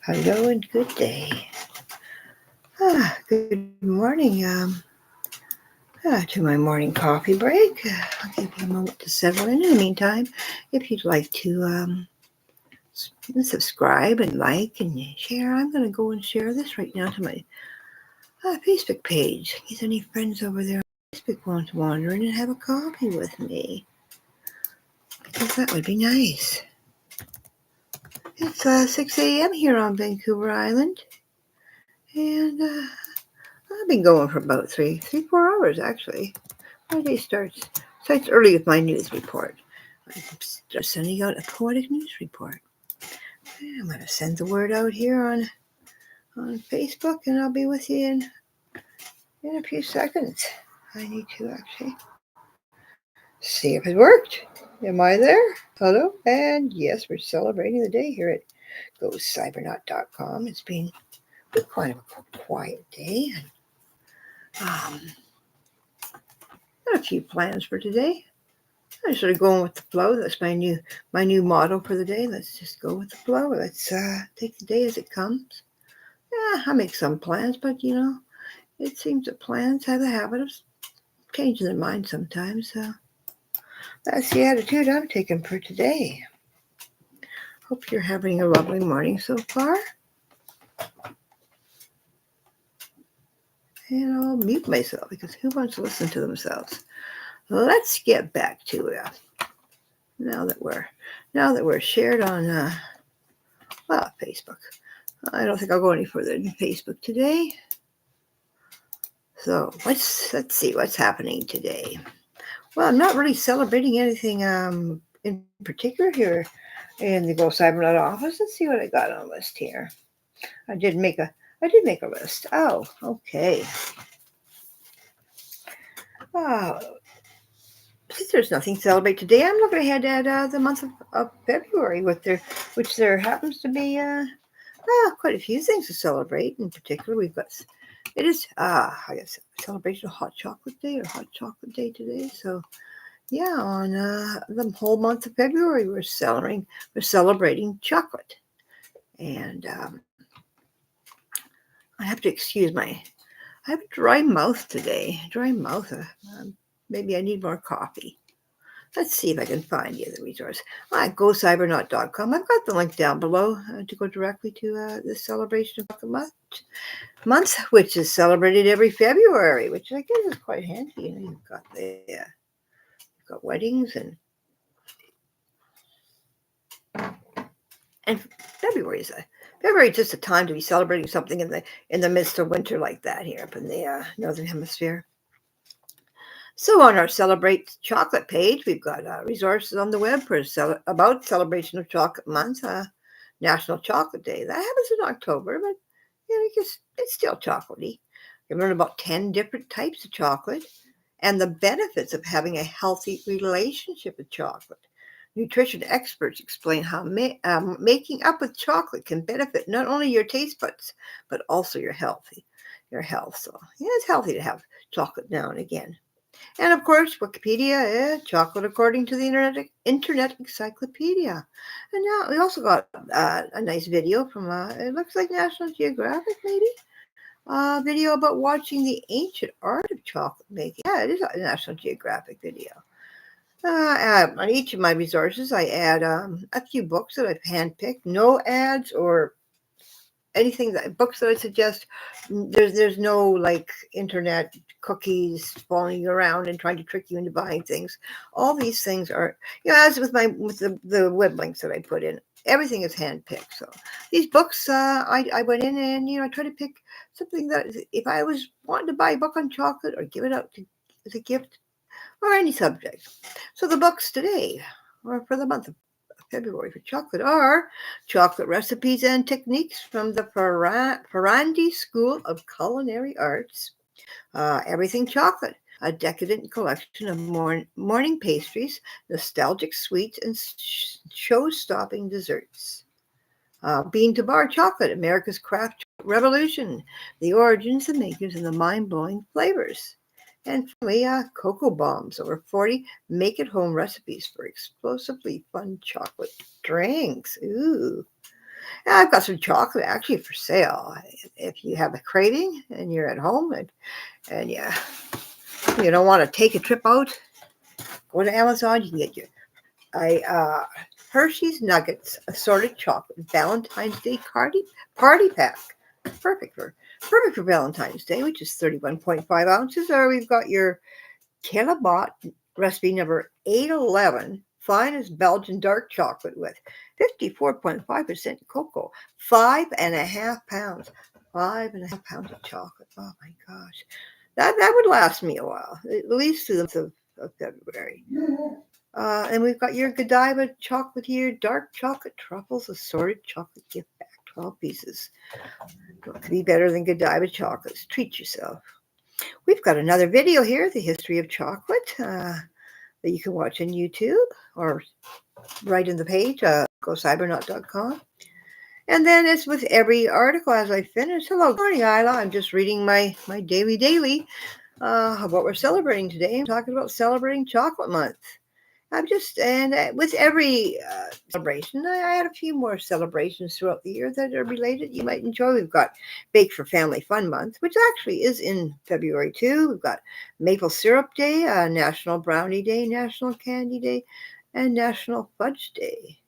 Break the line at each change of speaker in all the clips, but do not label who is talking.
Hello and good day. Good morning. To my morning coffee break. I'll give you a moment to settle in. In the meantime, if you'd like to subscribe and like and share, I'm going to go and share this right now to my Facebook page. In case any friends over there on Facebook want to wander in and have a coffee with me, because that would be nice. It's 6 a.m. here on Vancouver Island, and I've been going for about 4 hours actually. My day starts early with my news report. I'm just sending out a poetic news report. I'm going to send the word out here on Facebook, and I'll be with you in a few seconds. I need to actually see if it worked. Am I there? Hello? And yes, we're celebrating the day here at Cybernaut.com. It's been quite a quiet day. Um, Got a few plans for today. I'm sort of going with the flow. That's my new motto for the day. Let's just go with the flow. Let's take the day as it comes. Yeah, I make some plans, but it seems that plans have the habit of changing their mind sometimes. So that's the attitude I'm taking for today. Hope you're having a lovely morning so far. And I'll mute myself because who wants to listen to themselves? Let's get back to it. Now that we're shared on Facebook. I don't think I'll go any further than Facebook today. So let's see what's happening today. Well, I'm not really celebrating anything in particular here in the Go Cybernaut office. Let's see what I got on the list here. I did make a list. Oh, okay. Since there's nothing to celebrate today, I'm looking ahead at the month of February, which there happens to be quite a few things to celebrate. In particular, it is I guess celebration of Hot Chocolate Day or Hot Chocolate Day today. So yeah, on the whole month of February, we're celebrating chocolate, and I have to excuse I have a dry mouth today. Dry mouth. Maybe I need more coffee. Let's see if I can find the other resource. GoCybernaut.com. I've got the link down below to go directly to the celebration of Chocolate Month, which is celebrated every February, which I guess is quite handy. You've got weddings and February is just a time to be celebrating something in the midst of winter like that here up in the northern hemisphere. So on our Celebrate Chocolate page, we've got resources on the web about celebration of Chocolate Month, National Chocolate Day. That happens in October, but I guess it's still chocolatey. You can learn about 10 different types of chocolate and the benefits of having a healthy relationship with chocolate. Nutrition experts explain how making up with chocolate can benefit not only your taste buds, but also your health. So it's healthy to have chocolate now and again. And of course, Wikipedia, chocolate according to the Internet Encyclopedia. And now we also got a nice video from, it looks like National Geographic maybe, a video about watching the ancient art of chocolate making. Yeah, it is a National Geographic video. On each of my resources, I add a few books that I've handpicked. No ads or books that I suggest. There's no like internet cookies following around and trying to trick you into buying things. All these things are, as with the web links that I put in, everything is handpicked. So these books, I went in and I try to pick something that if I was wanting to buy a book on chocolate or give it out as a gift or any subject. So the books today, or for the month of February for chocolate, are Chocolate Recipes and Techniques from the Ferrandi School of Culinary Arts. Everything Chocolate, a decadent collection of morning pastries, nostalgic sweets, and show-stopping desserts. Bean to Bar Chocolate, America's Craft Revolution, the origins, the makers, and the mind-blowing flavors. And finally, Cocoa Bombs, over 40 make-at-home recipes for explosively fun chocolate drinks. Ooh. I've got some chocolate actually for sale. If you have a craving and you're at home and you don't want to take a trip out, go to Amazon. You can get your Hershey's Nuggets assorted chocolate Valentine's Day party pack. Perfect for Valentine's Day, which is 31.5 ounces. Or we've got your Calabot recipe number 811, finest Belgian dark chocolate with 54.5% cocoa, 5.5 pounds. 5.5 pounds of chocolate. Oh my gosh. That would last me a while, at least through the month of February. And we've got your Godiva chocolate here, dark chocolate truffles, assorted chocolate gift bag, 12 pieces. What could be better than Godiva chocolates? Treat yourself. We've got another video here, the history of chocolate, that you can watch on YouTube or right in the page, gocybernaut.com. And then it's with every article as I finish. Hello, good morning, Isla. I'm just reading my daily of what we're celebrating today. I'm talking about celebrating Chocolate Month. With every celebration, I had a few more celebrations throughout the year that are related. You might enjoy. We've got Bake for Family Fun Month, which actually is in February too. We've got Maple Syrup Day, National Brownie Day, National Candy Day, and National Fudge Day.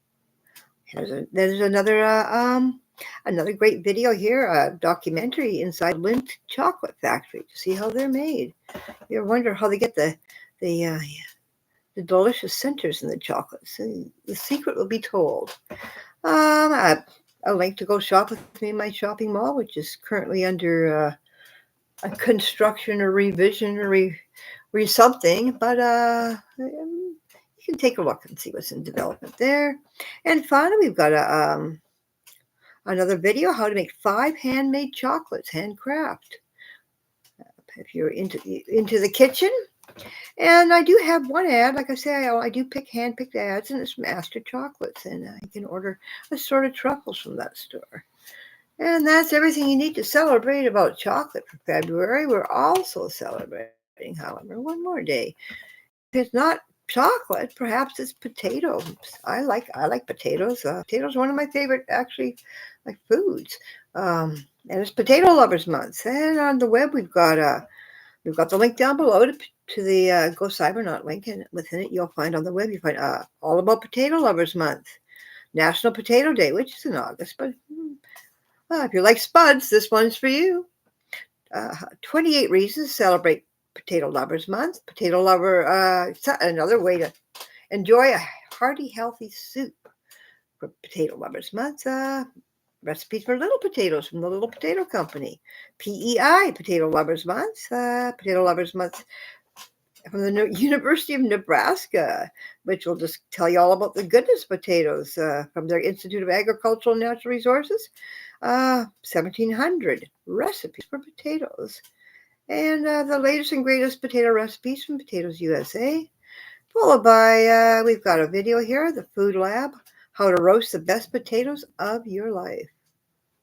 There's another great video here, a documentary inside Lindt Chocolate Factory to see how they're made. You wonder how they get the delicious centers in the chocolates. The secret will be told. A link to go shop with me in my shopping mall, which is currently under a construction or revision or something. But you can take a look and see what's in development there. And finally, we've got another video, how to make 5 handmade chocolates, handcraft. If you're into the kitchen. And I do have one ad, like I say, I do hand-picked ads, and it's Master Chocolates, and you can order assorted truffles from that store. And that's everything you need to celebrate about chocolate for February. We're also celebrating, however, one more day. If it's not chocolate, perhaps it's potatoes. I like potatoes. Potatoes are one of my favorite, actually, like foods. And it's Potato Lovers Month. And on the web, we've got the link down below to the Go Cybernaut link, and within it you'll find on the web, you find all about Potato Lovers Month, National Potato Day, which is in August, but if you like spuds, this one's for you. 28 reasons to celebrate Potato Lovers Month. Potato Lover, another way to enjoy a hearty, healthy soup for Potato Lovers Month. Recipes for little potatoes from the Little Potato Company. PEI, Potato Lovers Month. Potato Lovers Month from the University of Nebraska, which will just tell you all about the goodness of potatoes from their Institute of Agricultural and Natural Resources. 1700 recipes for potatoes. And the latest and greatest potato recipes from Potatoes USA. Followed by, we've got a video here, the Food Lab, how to roast the best potatoes of your life.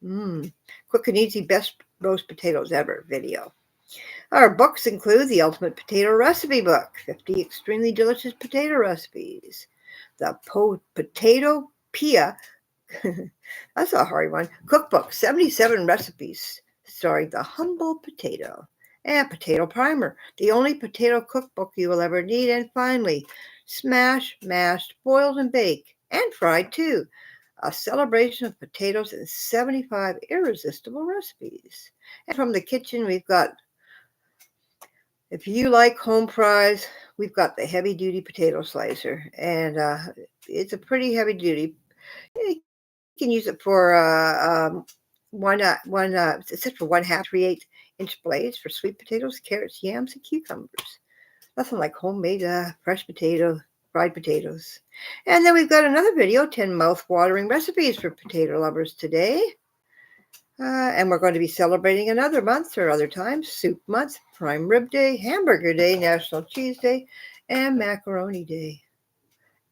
Quick and easy best roast potatoes ever video. Our books include the Ultimate Potato Recipe Book, 50 extremely delicious potato recipes. The Potato Pia, that's a hard one, cookbook, 77 recipes starring the humble potato. And Potato Primer, the only potato cookbook you will ever need. And finally, Smash, Mashed, Boiled and Baked, and Fried too. A celebration of potatoes and 75 irresistible recipes. And from the kitchen, we've got, if you like home fries, we've got the heavy-duty potato slicer. And it's a pretty heavy-duty. You can use it for it's set for 1/2 3/8-inch blades for sweet potatoes, carrots, yams, and cucumbers. Nothing like homemade fresh fried potatoes. And then we've got another video, 10 mouth-watering recipes for potato lovers today. And we're going to be celebrating another month or other times, Soup Month, Prime Rib Day, Hamburger Day, National Cheese Day, and Macaroni Day.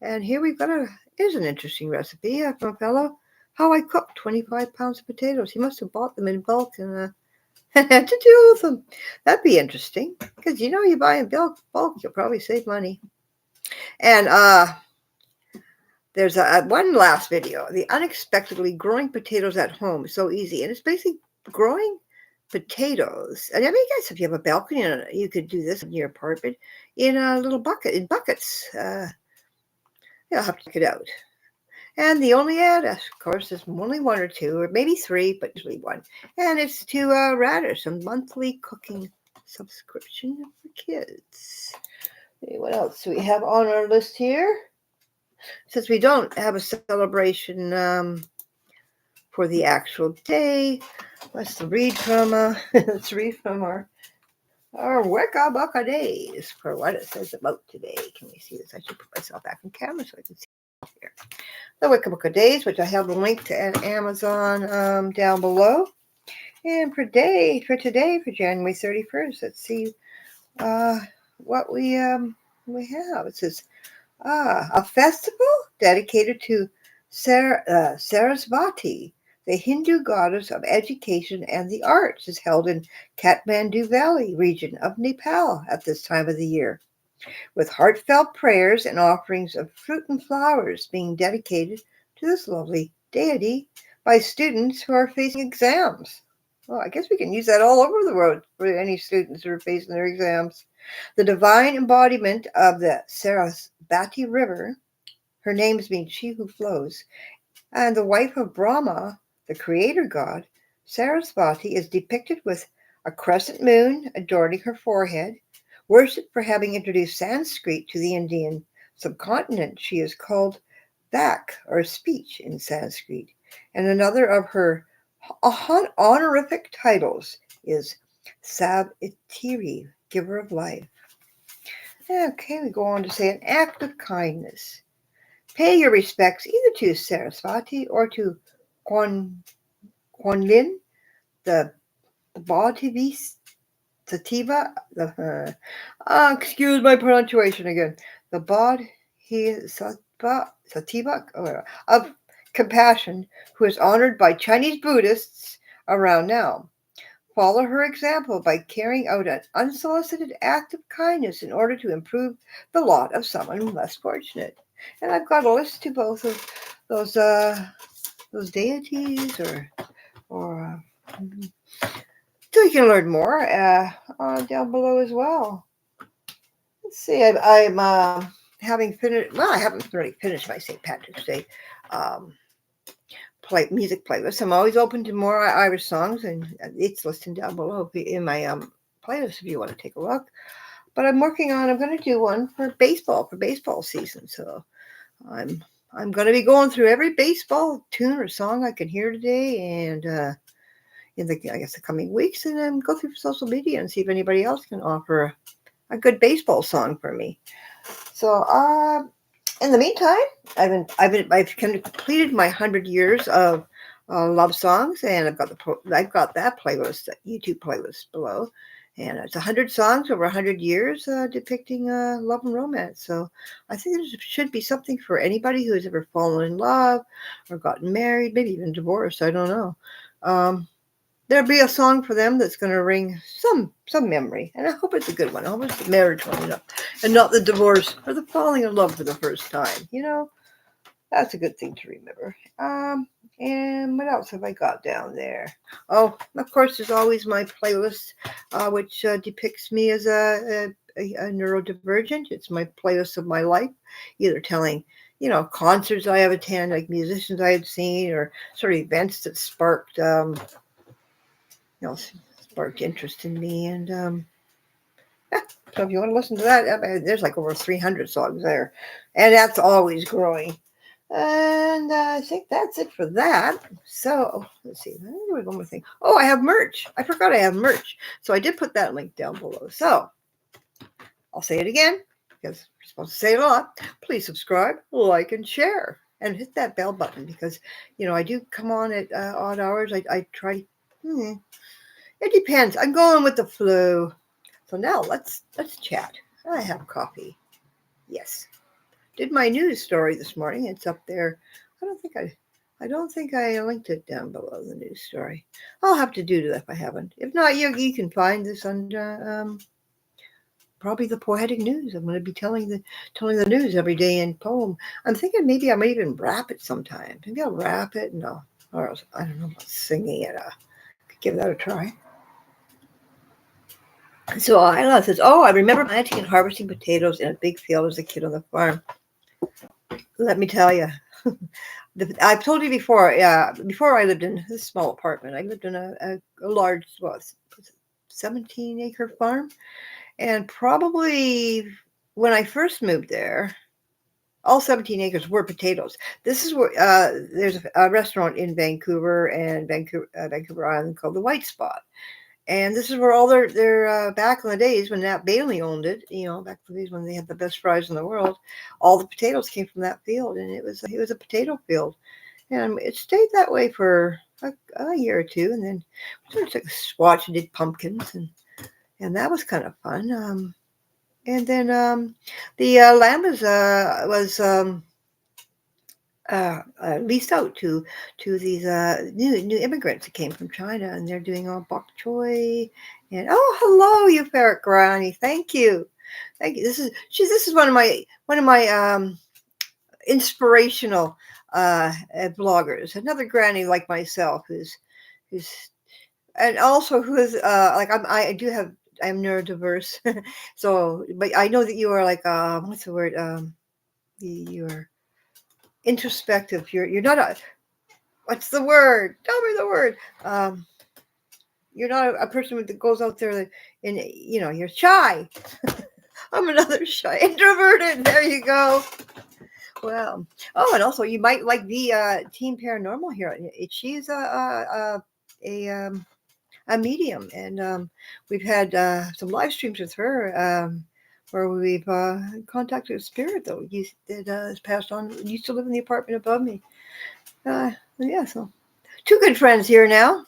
And here we've got here's an interesting recipe from a fellow, how I cooked 25 pounds of potatoes. He must have bought them in bulk and had to deal with them. That'd be interesting, because you buy in bulk, you'll probably save money. And There's one last video, the unexpectedly growing potatoes at home. So easy. And it's basically growing potatoes. And I mean, guys, if you have a balcony, you could do this in your apartment in a little bucket, in buckets. You'll have to check it out. And the only ad, of course, is only one or two, or maybe three, but usually one. And it's to Radish, a monthly cooking subscription for kids. What else do we have on our list here? Since we don't have a celebration for the actual day, let's read from our Wicca Bucka Days for what it says about today. Can we see this? I should put myself back in camera so I can see it here. The Wicca Bucka Days, which I have linked to Amazon down below. And for today, for January 31st, let's see what we have. It says, a festival dedicated to Sarasvati, the Hindu goddess of education and the arts, is held in Kathmandu Valley region of Nepal at this time of the year, with heartfelt prayers and offerings of fruit and flowers being dedicated to this lovely deity by students who are facing exams. Well, I guess we can use that all over the world for any students who are facing their exams. The divine embodiment of the Sarasvati River, her names mean she who flows, and the wife of Brahma, the creator god, Sarasvati is depicted with a crescent moon adorning her forehead. Worshipped for having introduced Sanskrit to the Indian subcontinent, she is called Vak, or speech in Sanskrit, and another of her honorific titles is Savitri, giver of life. Okay, we go on to say an act of kindness. Pay your respects either to Sarasvati or to Kwan-yin, the Bodhisattva, excuse my pronunciation again, the Bodhisattva of compassion, who is honored by Chinese Buddhists around now. Follow her example by carrying out an unsolicited act of kindness in order to improve the lot of someone less fortunate. And I've got a list to both of those deities, or so you can learn more down below as well. Let's see. I'm having finished. Well, I haven't really finished my St. Patrick's Day music playlist. I'm always open to more Irish songs, and it's listed down below in my playlist if you want to take a look. But I'm going to do one for baseball season. So I'm going to be going through every baseball tune or song I can hear today, and in the coming weeks, and then go through social media and see if anybody else can offer a good baseball song for me. So in the meantime, I've completed my 100 years of love songs, and I've got that playlist, that YouTube playlist below, and it's 100 songs over 100 years depicting love and romance. So I think there should be something for anybody who has ever fallen in love or gotten married, maybe even divorced. I don't know. There'll be a song for them that's going to ring some memory, and I hope it's a good one. I hope it's the marriage one, and not the divorce or the falling in love for the first time. That's a good thing to remember. And what else have I got down there? Oh, of course, there's always my playlist, which depicts me as a neurodivergent. It's my playlist of my life, either telling concerts I have attended, like musicians I had seen, or sort of events that sparked interest in me. And so if you want to listen to that, there's like over 300 songs there, and that's always growing. And I think that's it for that. So let's see. There was one more thing. Oh, I have merch. I forgot I have merch. So I did put that link down below. So I'll say it again, because we're supposed to say it a lot. Please subscribe, like, and share, and hit that bell button, because I do come on at odd hours. I try. It depends. I'm going with the flow. So now let's chat. I have coffee. Yes. Did my news story this morning. It's up there. I don't think I linked it down below, the news story. I'll have to do that if I haven't. If not, you can find this under probably the poetic news. I'm going to be telling the news every day in poem. I'm thinking maybe I might even rap it sometime. Maybe I'll rap it and or else, I don't know about singing it. Could give that a try. So Isla says, "Oh, I remember planting and harvesting potatoes in a big field as a kid on the farm. Let me tell you." I've told you before. Before I lived in this small apartment, I lived in a large, 17-acre farm, and probably when I first moved there, all 17 acres were potatoes. This is where there's a restaurant in Vancouver and Vancouver Island called the White Spot. And this is where all their back in the days when Nat Bailey owned it, back in the days when they had the best fries in the world, all the potatoes came from that field, and it was a potato field, and it stayed that way for a year or two, and then we sort of took a swatch and did pumpkins, and that was kind of fun. And then the land was leased out to these new immigrants that came from China, and they're doing all bok choy. And oh, hello, Euphoric Granny. Thank you. This is one of my inspirational bloggers. Another granny like myself who's and also who is like I'm neurodiverse. So, but I know that you are like what's the word? You're introspective. You're not a what's the word? Tell me the word. You're not a person that goes out there and you're shy. I'm another shy introverted. There you go. Well, oh, and also you might like the Team Paranormal here. She's a medium, and we've had some live streams with her where we've contacted a spirit that has passed on. Used to live in the apartment above me. Yeah, so two good friends here now.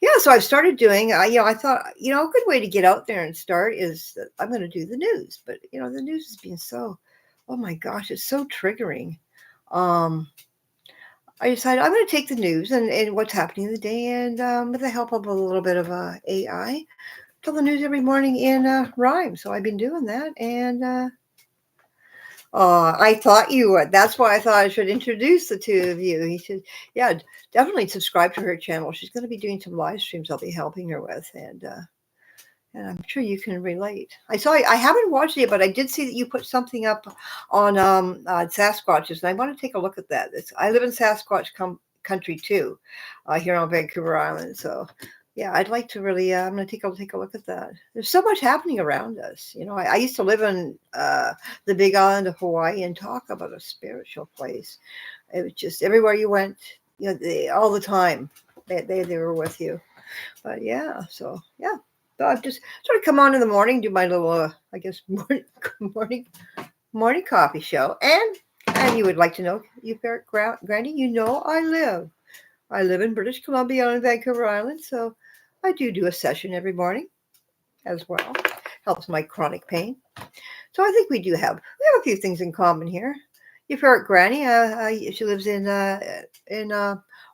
Yeah, so I've started doing. I thought a good way to get out there and start is that I'm going to do the news, but the news has been so. Oh my gosh, it's so triggering. I decided I'm going to take the news and what's happening in the day, and with the help of a little bit of AI, tell the news every morning in rhyme. So I've been doing that, and I thought you would. That's why I thought I should introduce the two of you. He said, "Yeah, definitely subscribe to her channel. She's going to be doing some live streams. I'll be helping her with, and I'm sure you can relate." I haven't watched it, but I did see that you put something up on Sasquatches, and I want to take a look at that. I live in Sasquatch country too, here on Vancouver Island. So, yeah, I'd like to really. I'm going to take a look at that. There's so much happening around us. I used to live in the Big Island of Hawaii and talk about a spiritual place. It was just everywhere you went, all the time. They were with you. But yeah, so yeah. So I've just sort of come on in the morning, do my little, I guess, morning coffee show. And you would like to know, Granny, I live in British Columbia on Vancouver Island. So I do a session every morning as well. Helps my chronic pain. So I think we have a few things in common here. Euphoric Granny, she lives in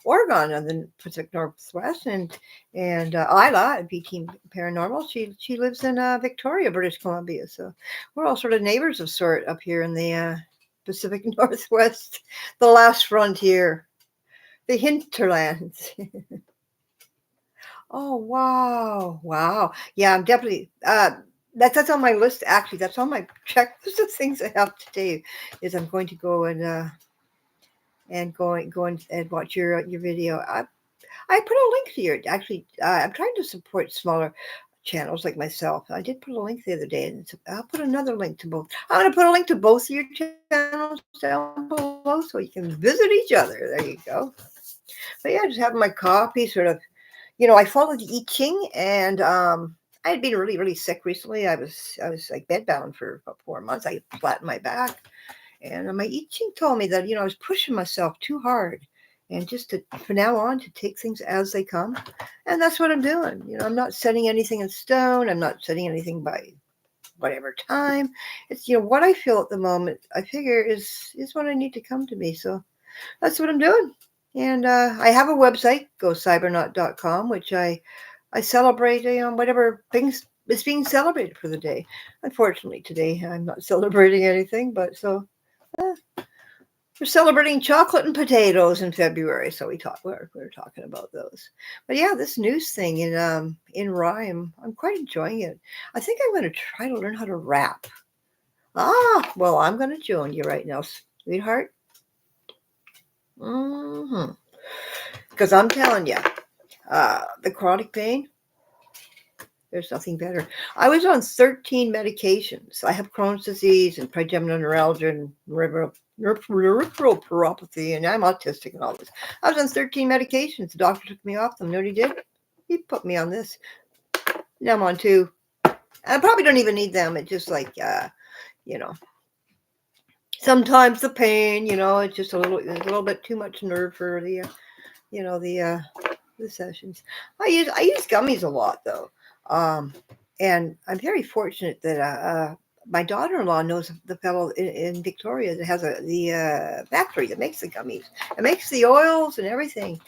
Oregon on the Pacific Northwest, and Isla at Team Paranormal. She lives in Victoria, British Columbia. So we're all sort of neighbors of sort up here in the Pacific Northwest, the last frontier, the hinterlands. Oh wow! Yeah, I'm definitely. That's on my list. Actually, that's on my checklist of things I have to do. Is I'm going to go and go and watch your video. I put a link to your. Actually, I'm trying to support smaller channels like myself. I did put a link the other day, and I'll put another link to both. I'm going to put a link to both of your channels down below so you can visit each other. There you go. But yeah, just having my coffee, sort of. I followed the I Ching, and I had been really, really sick recently. I was like bedbound for about 4 months. I flattened my back, and my I Ching told me that I was pushing myself too hard, and just from now on to take things as they come, and that's what I'm doing. I'm not setting anything in stone. I'm not setting anything by whatever time. It's what I feel at the moment. I figure is what I need to come to me. So that's what I'm doing. And I have a website, gocybernaut.com, which I celebrate whatever things was being celebrated for the day. Unfortunately, today I'm not celebrating anything, but so uh, we're celebrating chocolate and potatoes in February. So we're talking about those. But yeah, this news thing in rhyme, I'm quite enjoying it. I think I'm going to try to learn how to rap. Well, I'm going to join you right now, sweetheart. Because I'm telling you, the chronic pain, there's nothing better. I was on 13 medications. I have Crohn's disease and trigeminal neuralgia and peripheral neuropathy, and I'm autistic and all this. I was on 13 medications. The doctor took me off them. You know what he did? He put me on this. Now I'm on 2. And I probably don't even need them. It's just like, you know, sometimes the pain, it's just a little bit too much nerve for the, the sessions. I use gummies a lot though, and I'm very fortunate that my daughter-in-law knows the fellow in Victoria that has the factory that makes the gummies. It makes the oils and everything,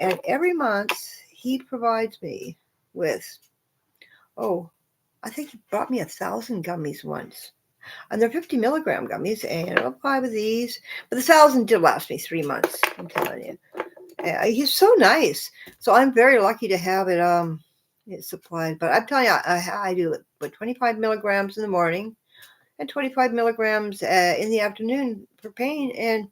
and every month he provides me with, I think he brought me 1,000 gummies once. And they're 50 milligram gummies, and I'll 5 of these. But the 1,000 did last me 3 months, I'm telling you. He's so nice. So I'm very lucky to have it supplied. But I'm telling you, I do it with 25 milligrams in the morning and 25 milligrams in the afternoon for pain. And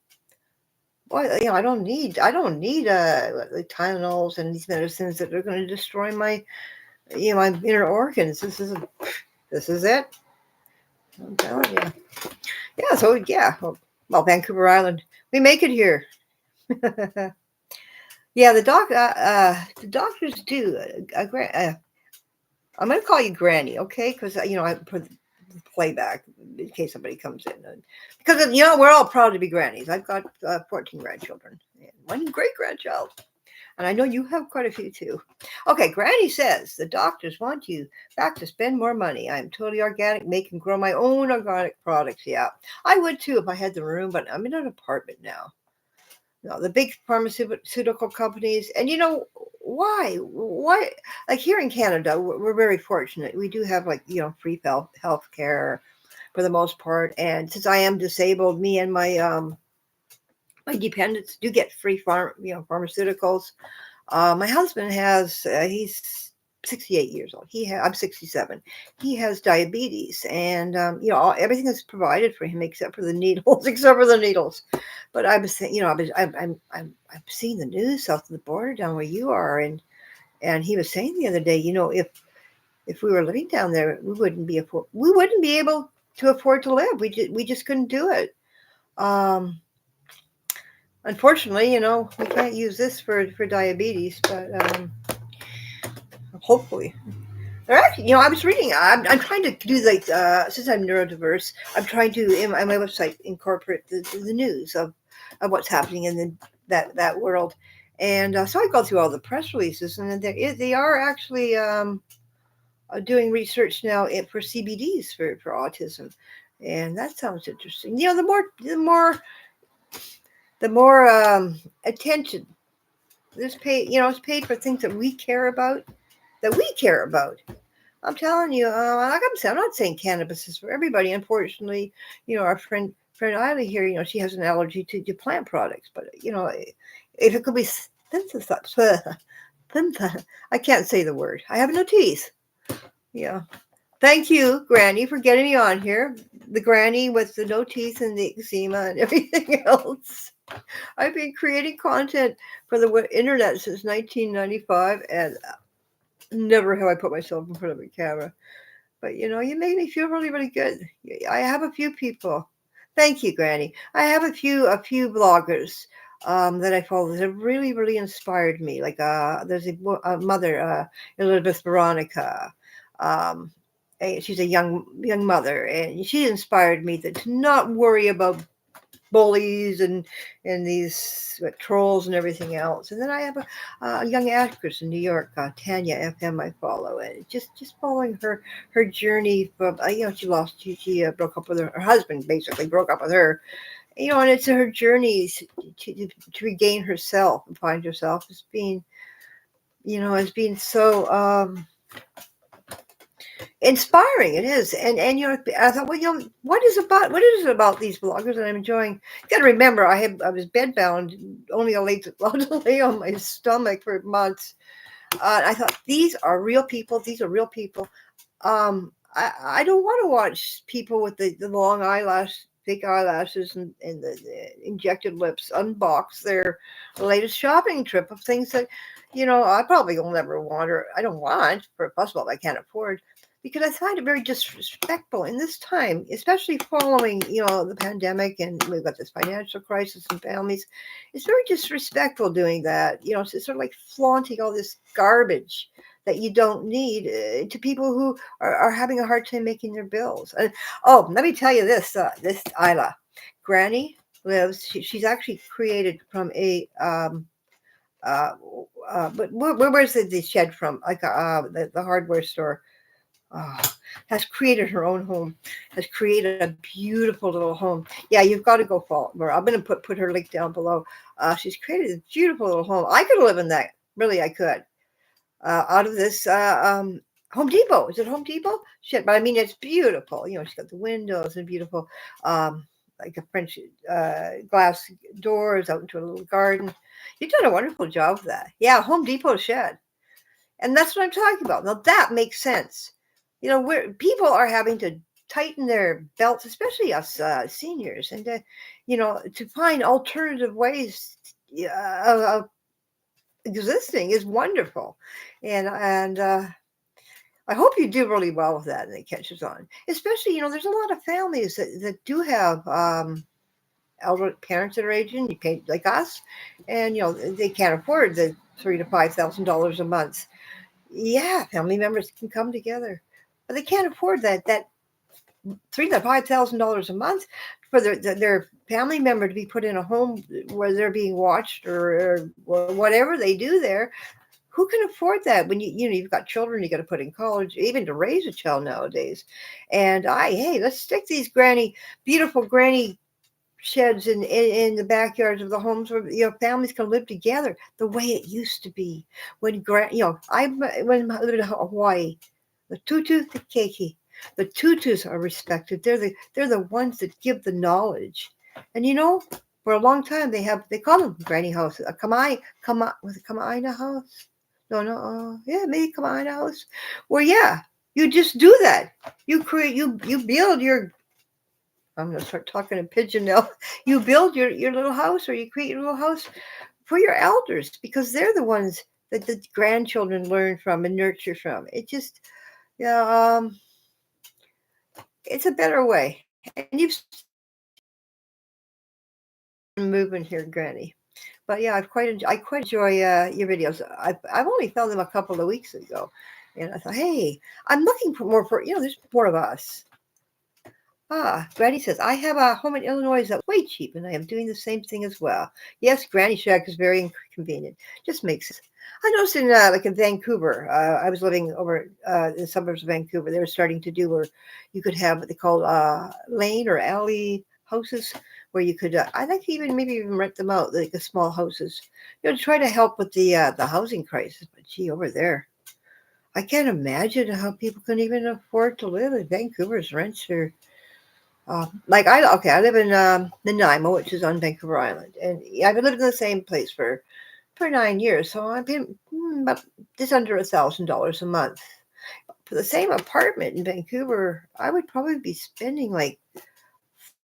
boy, I don't need the Tylenols and these medicines that are going to destroy my my inner organs. This is it. I'm telling you. Yeah. So yeah. Well, Vancouver Island, we make it here. Yeah, the doctors do. I'm going to call you Granny, okay? Because I put the playback in case somebody comes in. Because we're all proud to be grannies. I've got 14 grandchildren and 1 great grandchild, and I know you have quite a few too. Okay, Granny says the doctors want you back to spend more money. I'm totally organic, make and grow my own organic products. Yeah, I would too if I had the room, but I'm in an apartment now. No, the big pharmaceutical companies, and why? Like here in Canada, we're very fortunate. We do have free health care for the most part, and since I am disabled, me and my dependents do get free pharmaceuticals. My husband has he's 68 years old. I'm 67. He has diabetes, and everything is provided for him except for the needles, But I was saying, I'm seeing the news south of the border down where you are, and he was saying the other day, if we were living down there, we wouldn't be able to afford to live. We just couldn't do it. Unfortunately, we can't use this for diabetes, but hopefully. They're actually, I was reading. I'm trying to do since I'm neurodiverse, I'm trying to on my website incorporate the news of what's happening in that world, and so I go through all the press releases, and they are actually doing research now for CBDs for autism, and that sounds interesting. The more attention this it's paid for things that we care about. I'm telling you, like I'm not saying cannabis is for everybody. Unfortunately, our friend Isla here, she has an allergy to plant products. But if it could be synthesized, I can't say the word. I have no teeth. Yeah. Thank you, Granny, for getting me on here. The Granny with the no teeth and the eczema and everything else. I've been creating content for the internet since 1995, and never have I put myself in front of a camera. But you make me feel really, really good. I have a few people. Thank you, Granny. I have a few bloggers that I follow that have really, really inspired me. Like there's a mother, Elizabeth Veronica. She's a young mother, and she inspired me to not worry about bullies and these trolls and everything else. And then I have a young actress in New York, Tanya FM. I follow, and just following her journey from she broke up with her husband, basically broke up with her. And it's her journey to regain herself and find herself as being so inspiring. It is, and I thought, well, what is it about these bloggers that I'm enjoying? You got to remember, I was bedbound, only allowed to lay on my stomach for months. I thought, these are real people. These are real people. I don't want to watch people with the long fake eyelashes, and the injected lips unbox their latest shopping trip of things that, I probably will never want, or I don't want, for first of all, I can't afford, because I find it very disrespectful in this time, especially following, the pandemic, and we've got this financial crisis in families. It's very disrespectful doing that. It's sort of like flaunting all this garbage that you don't need, to people who are having a hard time making their bills. And oh, let me tell you this: this Isla, Granny lives. She's actually created from a uh, but where's the shed from? Like the hardware store. Oh, has created her own home, has created a beautiful little home. Yeah, you've got to go follow her. I'm going to put her link down below. She's created a beautiful little home. I could live in that. Really, I could. Out of this Home Depot. Is it Home Depot? Shit, but I mean, it's beautiful. She's got the windows and beautiful, like a French glass doors out into a little garden. You've done a wonderful job of that. Yeah, Home Depot shed. And that's what I'm talking about. Now that makes sense. Where people are having to tighten their belts, especially us seniors, and to find alternative ways of existing is wonderful. And I hope you do really well with that and it catches on. Especially, there's a lot of families that do have elder parents that are aging, you pay like us, and they can't afford the $3,000 to $5,000 a month. Yeah, family members can come together, but they can't afford that $3,000 to $5,000 a month for their family member to be put in a home where they're being watched, or whatever they do there. Who can afford that when you've got children you got to put in college, even to raise a child nowadays? And hey, let's stick these beautiful granny sheds in the backyards of the homes where families can live together the way it used to be when I lived in Hawaii. The tutu, the keiki, the tutus are respected. They're the ones that give the knowledge, and for a long time they call them granny houses. A was it kamaina house? No, yeah, maybe kamaina house. Well, yeah, you just do that. You build your. I'm gonna start talking in pigeon now. You build your little house, or you create your little house for your elders, because they're the ones that the grandchildren learn from and nurture from. It just, yeah, it's a better way. And you've movement here, Granny. But yeah, I quite enjoy your videos. I've only found them a couple of weeks ago, and I thought, hey, I'm looking for more. There's more of us. Granny says, I have a home in Illinois that's way cheap, and I am doing the same thing as well. Yes, Granny Shack is very inconvenient. Just makes sense. I noticed in Vancouver, I was living over in the suburbs of Vancouver, they were starting to do where you could have what they call lane or alley houses, where you could, I'd like to maybe even rent them out, like the small houses, to try to help with the housing crisis. But gee, over there, I can't imagine how people can even afford to live in Vancouver's rents are. I live in Nanaimo, which is on Vancouver Island, and I've been living in the same place for 9 years, so I've been about just under $1,000 a month for the same apartment in Vancouver. I would probably be spending like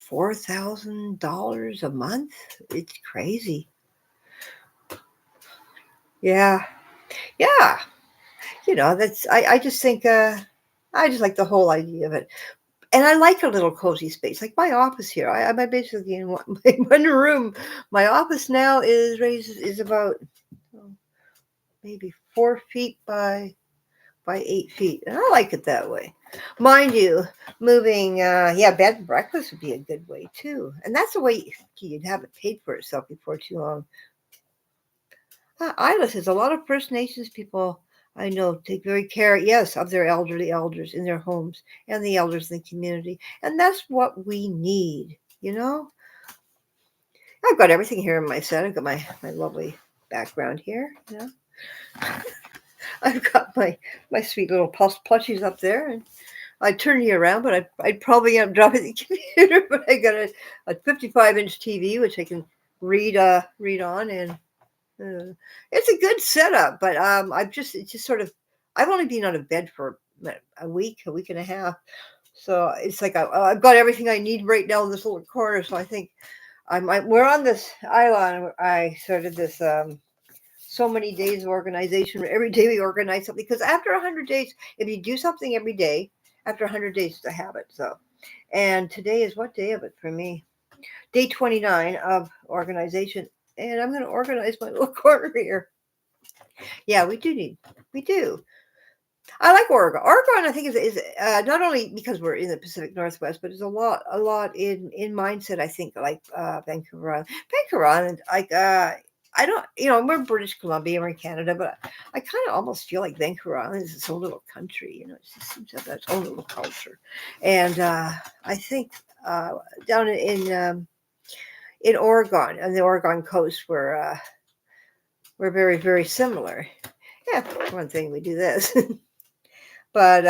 $4,000 a month. It's crazy. Yeah, yeah. That's I just think I just like the whole idea of it. And I like a little cozy space, like my office here. I'm basically in one room. My office now is about maybe 4 feet by 8 feet, and I like it that way. Mind you, moving, bed and breakfast would be a good way too, and that's the way you'd have it paid for itself before too long. Isla says a lot of First Nations people I know take very care, yes, of their elderly elders in their homes and the elders in the community. And that's what we need, I've got everything here in my set. I've got my lovely background here. I've got my sweet little plushies up there. And I'd turn you around, but I'd probably end up dropping the computer. But I got a 55-inch TV, which I can read on, and it's a good setup. But it's just sort of, I've only been out of bed for a week and a half. So it's like I've got everything I need right now in this little corner. So I think we're on this island. I started this so many days of organization. Every day we organize something, because after 100 days, if you do something every day, after 100 days, it's a habit. So, and today is what day of it for me? Day 29 of organization. And I'm going to organize my little corner here. Yeah, we do. I like Oregon. Oregon, I think, is not only because we're in the Pacific Northwest, but there's a lot in mindset. I think like Vancouver Island, like I don't, we're British Columbia, we're in Canada, but I kind of almost feel like Vancouver Island is its own little country. It just seems to have its own little culture, and I think down in Oregon, on the Oregon coast, we're very, very similar. Yeah, for one thing, we do this. But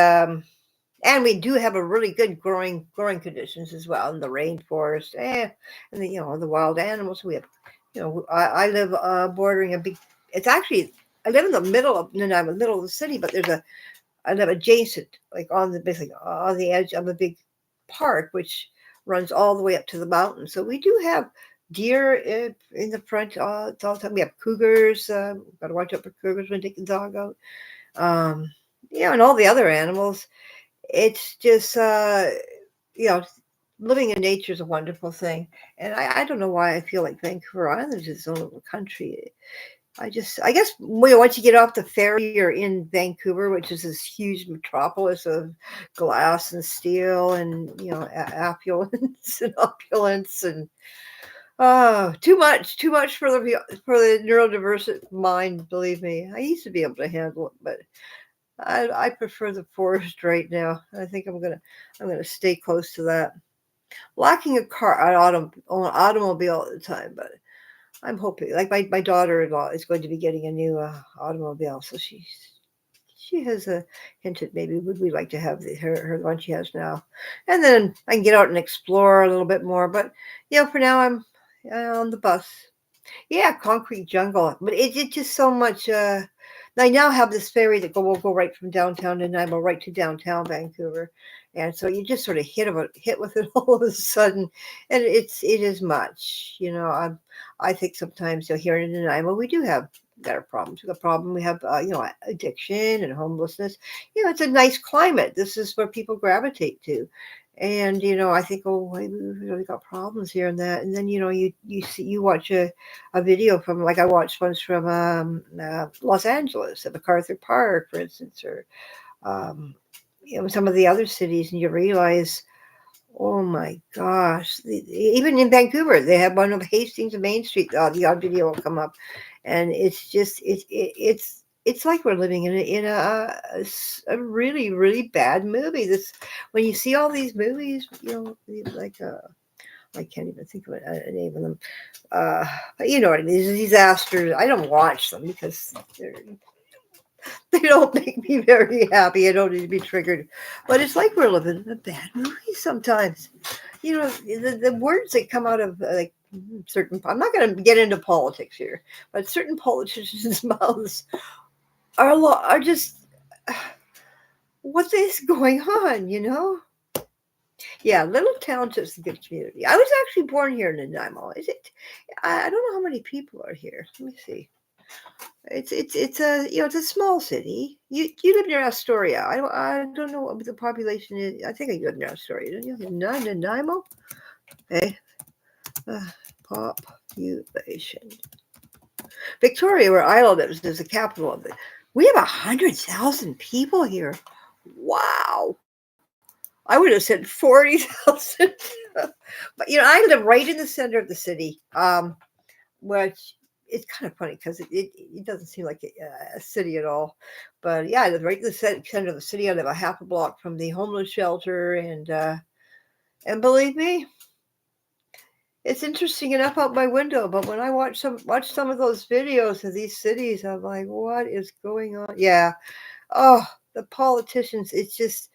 and we do have a really good growing conditions as well in the rainforest, and the wild animals. We have, I live bordering a big. It's actually, I live in the middle of Nanaimo, middle of the city, but I live adjacent, like basically on the edge of a big park, which runs all the way up to the mountain. So we do have deer in the front all the time. We have cougars. Got to watch out for cougars when taking the dog out. And all the other animals. It's just, living in nature is a wonderful thing. And I don't know why I feel like Vancouver Island is its own little country. I guess once you get off the ferry, you're in Vancouver, which is this huge metropolis of glass and steel and, affluence and opulence and, oh, too much for the neurodivergent mind. Believe me, I used to be able to handle it, but I prefer the forest right now. I think I'm gonna stay close to that. Lacking an automobile at the time, but I'm hoping. Like my daughter-in-law is going to be getting a new automobile, so she has hinted maybe would we like to have her one she has now, and then I can get out and explore a little bit more. But for now I'm on the bus. Yeah, concrete jungle, but it's just so much. I now have this ferry that will go right from downtown Nanaimo right to downtown Vancouver, and so you just sort of hit with it all of a sudden, and it is much. I think sometimes here in Nanaimo we do have better problems. We have addiction and homelessness. It's a nice climate. This is where people gravitate to. And I think, oh, we've really got problems here and that. And then you watch a video from, like I watched ones from Los Angeles at MacArthur Park, for instance, or some of the other cities, and you realize, oh my gosh! Even in Vancouver, they have one of Hastings and Main Street. The odd video will come up, and it's just it's like we're living in a really, really bad movie. When you see all these movies, like I can't even think of a name of them. But you know what I mean? These disasters. I don't watch them because they don't make me very happy. I don't need to be triggered. But it's like we're living in a bad movie sometimes. The words that come out of like certain. I'm not going to get into politics here, but certain politicians' mouths are just what is going on, Yeah, little township's a good community. I was actually born here in Nanaimo. Is it? I don't know how many people are here. Let me see. It's a it's a small city. You live near Astoria. I don't know what the population is. I think you live near Astoria, don't you? Nanaimo. Okay. Population. Victoria, where I live, is the capital of it. We have 100,000 people here. Wow. I would have said 40,000. But, I live right in the center of the city, which is kind of funny because it doesn't seem like a city at all. But, yeah, I live right in the center of the city. I live a half a block from the homeless shelter. And believe me, it's interesting enough out my window, but when I watch some of those videos of these cities, I'm like, what is going on? Yeah. Oh, the politicians, it's just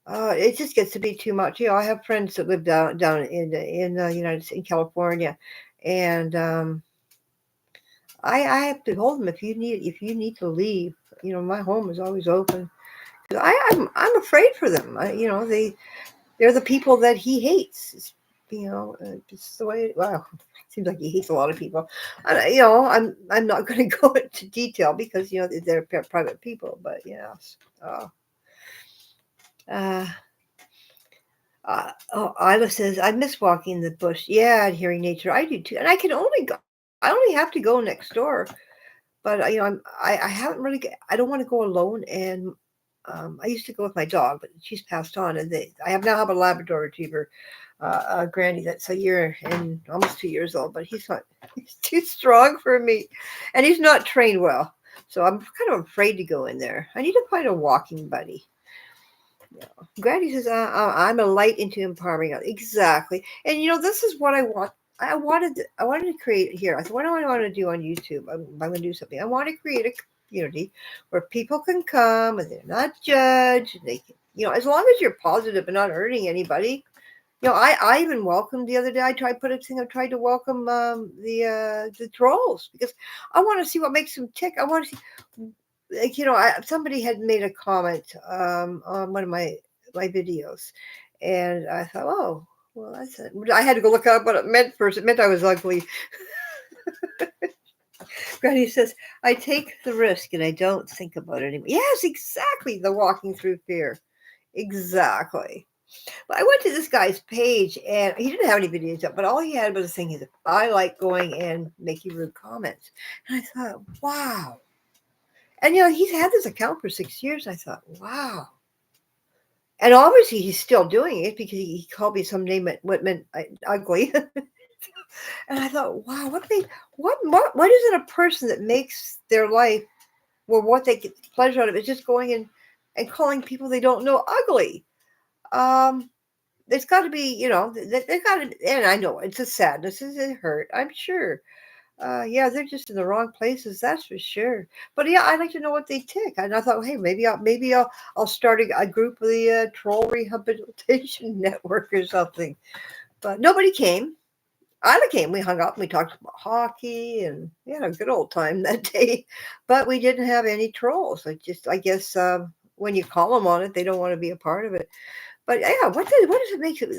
It just gets to be too much. I have friends that live down in the United States, in California, and I have to hold them if you need to leave. My home is always open. 'Cause I'm afraid for them. They're the people that he hates. It's the way. Well, it seems like he hates a lot of people. I'm not going to go into detail because they're private people. But uh, uh, oh, Isla says I miss walking in the bush. Yeah, and hearing nature. I do too, and I can only go. I only have to go next door. But I haven't really. I don't want to go alone, and I used to go with my dog, but she's passed on, and I now have a Labrador Retriever, Granny, that's a year and almost 2 years old, but he's not. He's too strong for me, and he's not trained well, so I'm kind of afraid to go in there. I need to find a walking buddy. Yeah. Granny says, "I'm a light into empowering others." Exactly, and this is what I want. I wanted to create here. I thought, what do I want to do on YouTube? I'm going to do something. I want to create a community where people can come and they're not judged. And they can, as long as you're positive and not hurting anybody. I even welcomed the other day. I tried to welcome the trolls because I want to see what makes them tick. I want to see, somebody had made a comment on one of my videos, and I thought, oh. Well, I had to go look up what it meant first. It meant I was ugly. Granny says, I take the risk and I don't think about it anymore. Yes, exactly. The walking through fear. Exactly. But I went to this guy's page and he didn't have any videos up, but all he had was a thing. He said, I like going and making rude comments. And I thought, wow. And, he's had this account for 6 years. I thought, wow. And obviously he's still doing it because he called me some name what meant ugly. And I thought, wow, what is it a person that makes their life where what they get pleasure out of is just going in and calling people they don't know ugly? There's got to be, they've got to, and I know it's a sadness, it's a hurt, I'm sure. Yeah, they're just in the wrong places, that's for sure. But yeah, I'd like to know what they tick. And I thought, hey, maybe I'll start a group of the Troll Rehabilitation Network or something. But nobody came. Isla came. We hung up and we talked about hockey and we had a good old time that day. But we didn't have any trolls. I guess when you call them on it, they don't want to be a part of it. But yeah, what does it make it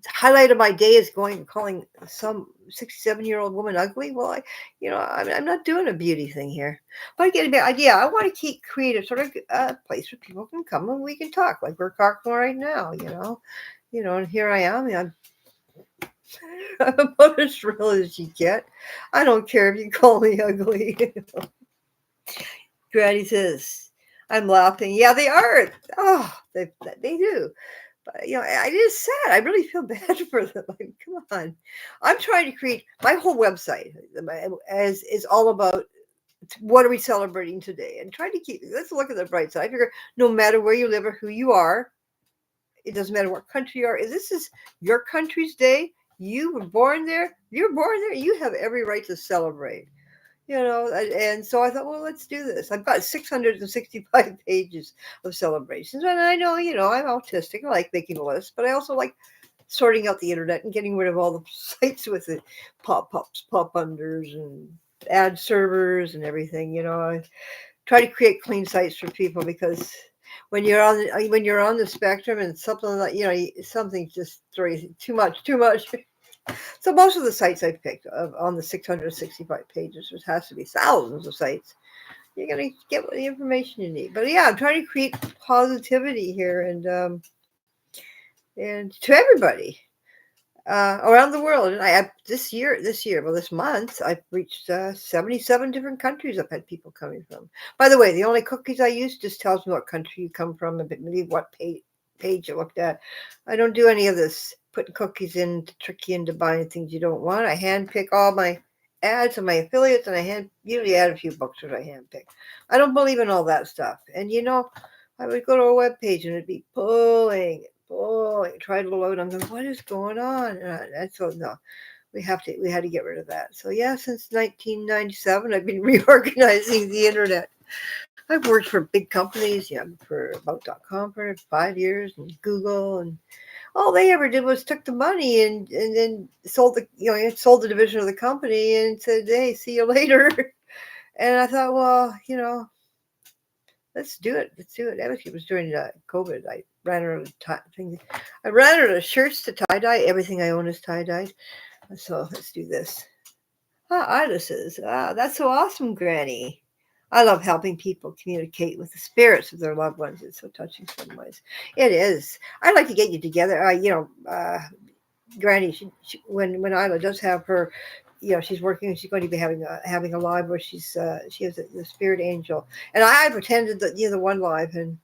the highlight of my day is going and calling some 67-year-old woman ugly? Well, I'm not doing a beauty thing here. But I get a bit idea. I want to create a sort of place where people can come and we can talk like we're talking right now. And here I am. I'm about as real as you get. I don't care if you call me ugly. Granny says, I'm laughing. Yeah, they are. Oh, they do. But, it is sad. I really feel bad for them. Like, come on. I'm trying to create my whole website is all about what are we celebrating today and trying to let's look at the bright side. I figure no matter where you live or who you are, it doesn't matter what country you are. If this is your country's day, you were born there, you're born there, you have every right to celebrate. And so I thought, well, let's do this. I've got 665 pages of celebrations. And I know, I'm autistic. I like making a list, but I also like sorting out the internet and getting rid of all the sites with the pop-ups, pop-unders, and ad servers and everything. I try to create clean sites for people because when you're on the spectrum and something like something's just too much. So most of the sites I've picked on the 665 pages, which has to be thousands of sites, you're gonna get the information you need. But yeah, I'm trying to create positivity here and to everybody around the world. And I this month, I've reached 77 different countries. I've had people coming from. By the way, the only cookies I use just tells me what country you come from and what page you looked at. I don't do any of this putting cookies in to trick you into buying things you don't want. I handpick all my ads and my affiliates, and I usually add a few books that I handpick. I don't believe in all that stuff. And I would go to a web page and it'd be pulling, try to load. I'm going, what is going on? And so no, we had to get rid of that. So yeah, since 1997, I've been reorganizing the internet. I've worked for big companies, for about.com for 5 years, and Google, and all they ever did was took the money and then sold sold the division of the company and said, "Hey, see you later." And I thought, well, let's do it. Let's do it. Actually, it was during COVID. I ran out of things. I ran out of shirts to tie dye. Everything I own is tie dyed. So let's do this. Ida says, that's so awesome, Granny. I love helping people communicate with the spirits of their loved ones. It's so touching some ways. It is. I'd like to get you together. Granny, when Isla does have her, she's working. She's going to be having a live where she has the spirit angel, and I pretended that the one live, and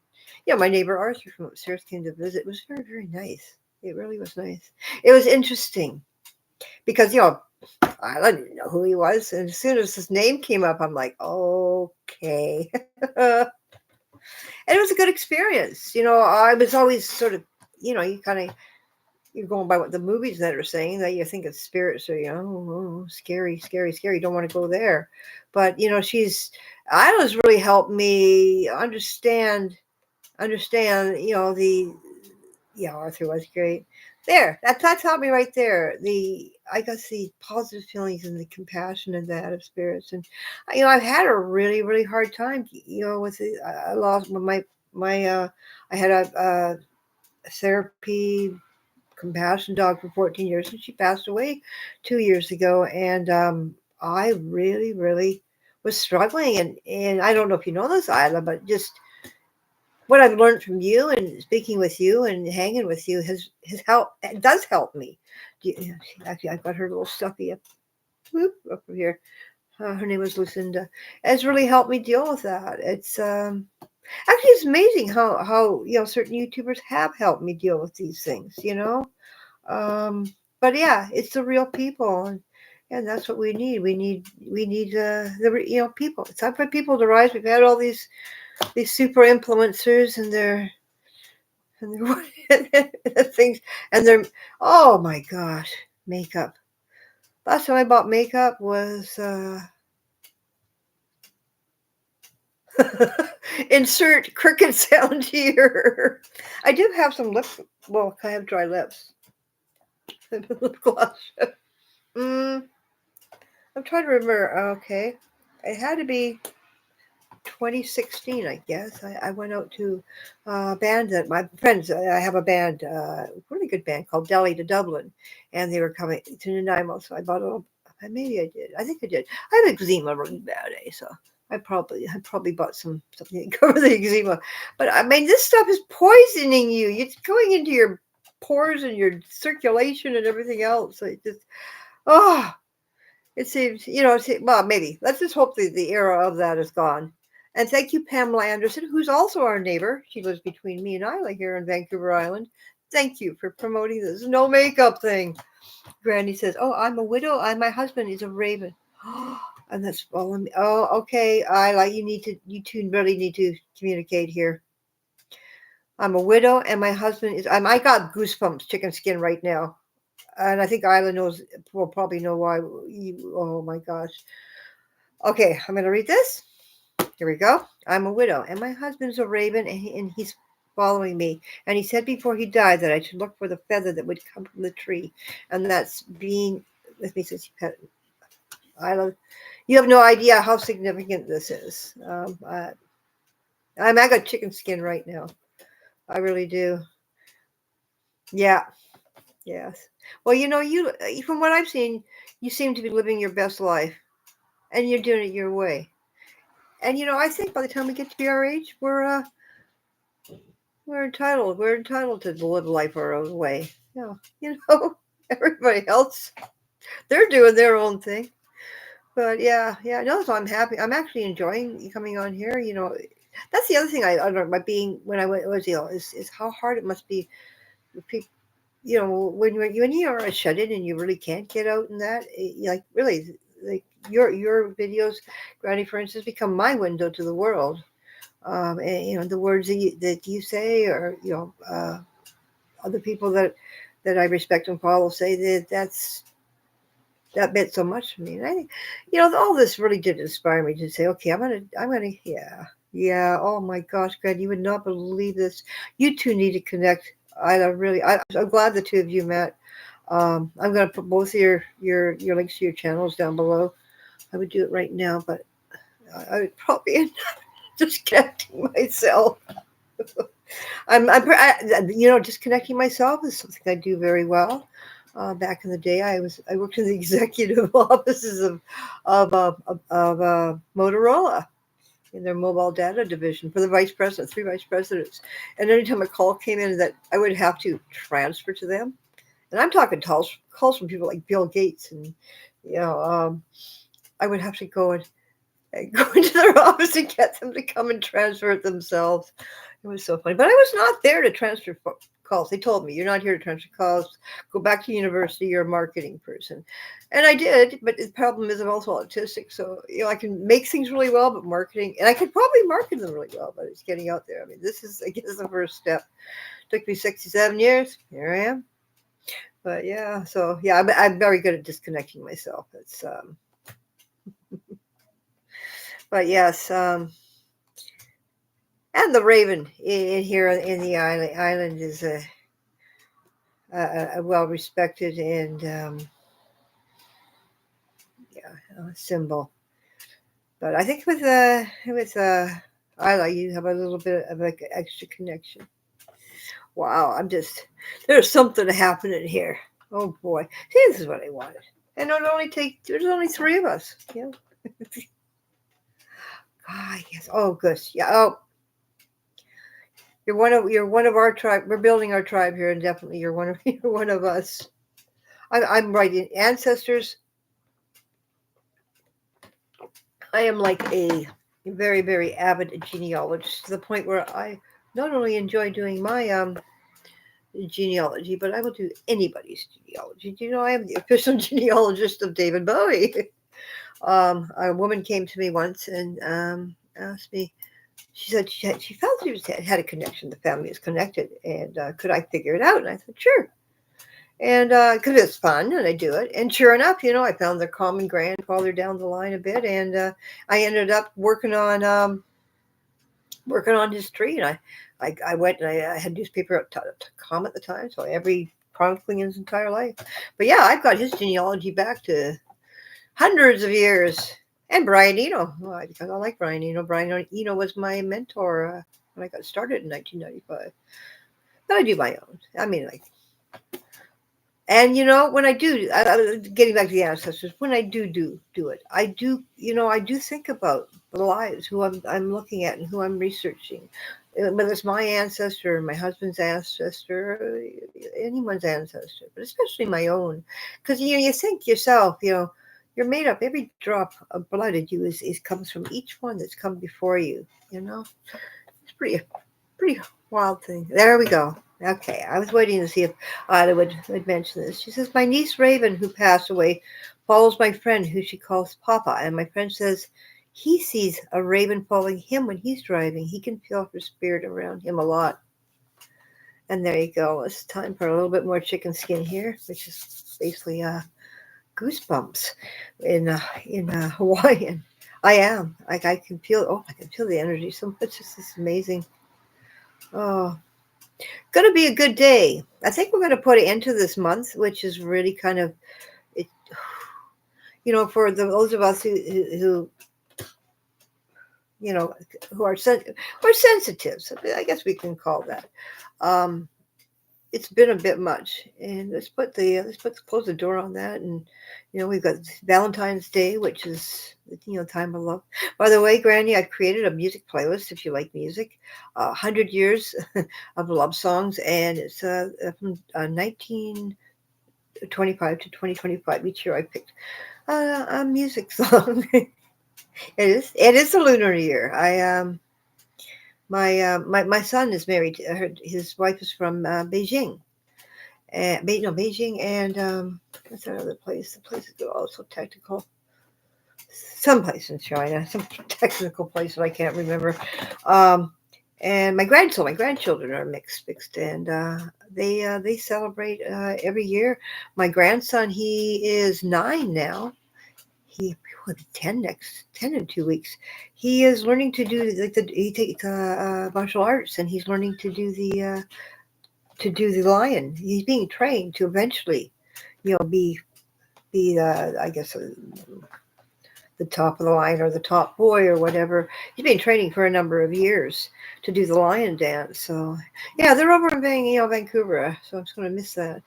my neighbor Arthur from upstairs came to visit. It was very, very nice. It really was nice. It was interesting because I didn't know who he was, and as soon as his name came up, I'm like, okay. And it was a good experience. I was always sort of, you're going by what the movies that are saying, that you think of spirits are, scary, scary, scary. Don't want to go there. But, Isla's really helped me understand, Arthur was great. There, that taught me right there. I got the positive feelings and the compassion and that of spirits. And, I've had a really, really hard time, with it. I lost I had a therapy compassion dog for 14 years, and she passed away 2 years ago. And I really, really was struggling. And I don't know if you know this, Isla, but just what I've learned from you and speaking with you and hanging with you has helped. It does help me. Actually, I've got her little stuffy up over here. Her name was Lucinda. It's really helped me deal with that. It's actually, it's amazing how certain YouTubers have helped me deal with these things. But yeah, it's the real people, and that's what we need. We need the people. It's time for people to rise. We've had all these super influencers and their things, and their, oh my gosh, makeup. Last time I bought makeup was insert cricket sound here. I do have some lips. Well, I have dry lips. Lip gloss. I'm trying to remember. Okay, it had to be 2016, I guess. I went out to a band that my friends, I have a band, really good band called Delhi to Dublin, and they were coming to Nanaimo, so I bought a, maybe I did. I think I did. I have eczema really bad, so I probably bought something to cover the eczema. But I mean, this stuff is poisoning you. It's going into your pores and your circulation and everything else. So it just, it seems, well, maybe. Let's just hope the era of that is gone. And thank you, Pamela Anderson, who's also our neighbor. She lives between me and Isla here in Vancouver Island. Thank you for promoting this no makeup thing. Granny says, "Oh, I'm a widow. My husband is a raven." And that's all. Okay, Isla, you two really need to communicate here. I'm a widow, and my husband is. I got goosebumps, chicken skin right now, and I think Isla will probably know why. Oh my gosh. Okay, I'm gonna read this. Here we go. I'm a widow, and my husband's a raven, and he's following me. And he said before he died that I should look for the feather that would come from the tree, and that's being with me since you have no idea how significant this is. I got chicken skin right now. I really do. Yeah. Yes. Well, you from what I've seen, you seem to be living your best life, and you're doing it your way. And I think by the time we get to be our age, we're entitled. We're entitled to live life our own way. Yeah, everybody else, they're doing their own thing. But yeah. No, so I'm happy. I'm actually enjoying coming on here. That's the other thing I learned by being when I was ill is how hard it must be with people. When you are shut in and you really can't get out, and that really, like your videos, Granny, for instance, become my window to the world. And the words that you say, or other people that I respect and follow say that meant so much to me. And I think all this really did inspire me to say, okay, I'm gonna Yeah. Oh my gosh, Greg, you would not believe this. You two need to connect. I'm glad the two of you met. I'm gonna put both of your links to your channels down below. I would do it right now, but I would probably end up disconnecting myself. Disconnecting myself is something I do very well. Back in the day, I worked in the executive offices of Motorola in their mobile data division for the vice president, three vice presidents. And anytime a call came in that I would have to transfer to them, and I'm talking calls from people like Bill Gates, and you know, I would have to go into their office and get them to come and transfer it themselves. It was so funny. But I was not there to transfer calls. They told me, you're not here to transfer calls. Go back to university. You're a marketing person. And I did. But the problem is I'm also autistic. So, I can make things really well, but marketing, and I could probably market them really well, but it's getting out there. I mean, this is, I guess, the first step. It took me 67 years. Here I am. But yeah, so yeah, I'm very good at disconnecting myself. But yes, and the raven in here in the island is a well respected and symbol. But I think with Isla, you have a little bit of like extra connection. Wow, there's something happening here. Oh boy, see, this is what I wanted. And there's only three of us. Yeah. Ah, yes. Oh, good. Yeah. Oh, you're one of our tribe. We're building our tribe here, and definitely you're one of us. I'm writing ancestors. I am like a very, very avid genealogist to the point where I not only enjoy doing my genealogy, but I will do anybody's genealogy. Do you know I am the official genealogist of David Bowie? A woman came to me once and asked me. She said she felt she had a connection. The family is connected, and could I figure it out? And I said, sure. And because it's fun, and I do it. And sure enough, I found the common grandfather down the line a bit, and I ended up working on his tree. And I went and I had newspaper.com at the time, so every chronicling his entire life. But yeah, I've got his genealogy back to hundreds of years. And Brian Eno, because I like Brian Eno. Brian Eno was my mentor when I got started in 1995. But I do my own. I mean, and when I do, getting back to the ancestors, when I do it, I do think about the lives, who I'm looking at and who I'm researching, whether it's my ancestor, my husband's ancestor, anyone's ancestor, but especially my own, because you think yourself, you're made up. Every drop of blood in you is comes from each one that's come before you. It's pretty wild thing. There we go. Okay, I was waiting to see if Ida would mention this. She says, my niece Raven, who passed away, follows my friend, who she calls Papa. And my friend says he sees a raven following him when he's driving. He can feel her spirit around him a lot. And there you go. It's time for a little bit more chicken skin here, which is basically goosebumps in Hawaiian. I am. I can feel. I can feel the energy so much. This is amazing. Oh. Going to be a good day. I think we're going to put an end to this month, which is really kind of, it. For those of us who are sensitive. So I guess we can call that. It's been a bit much, and let's close the door on that. And we've got Valentine's Day, which is time of love. By the way, Granny, I've created a music playlist if you like music, 100 years of love songs, and it's from 1925 to 2025. Each year I picked a music song. It is a lunar year. My son is married. His wife is from Beijing. Beijing and what's that other place? The place is also technical. Some place in China, some technical place that I can't remember. And my grandchildren are mixed, and they celebrate every year. My grandson, he is 9 now. he will be 10 in 2 weeks. He is learning to do he takes martial arts, and he's learning to do the lion. He's being trained to eventually, be I guess the top of the line or the top boy or whatever. He's been training for a number of years to do the lion dance. So yeah, they're over in Vancouver. So I'm just going to miss that.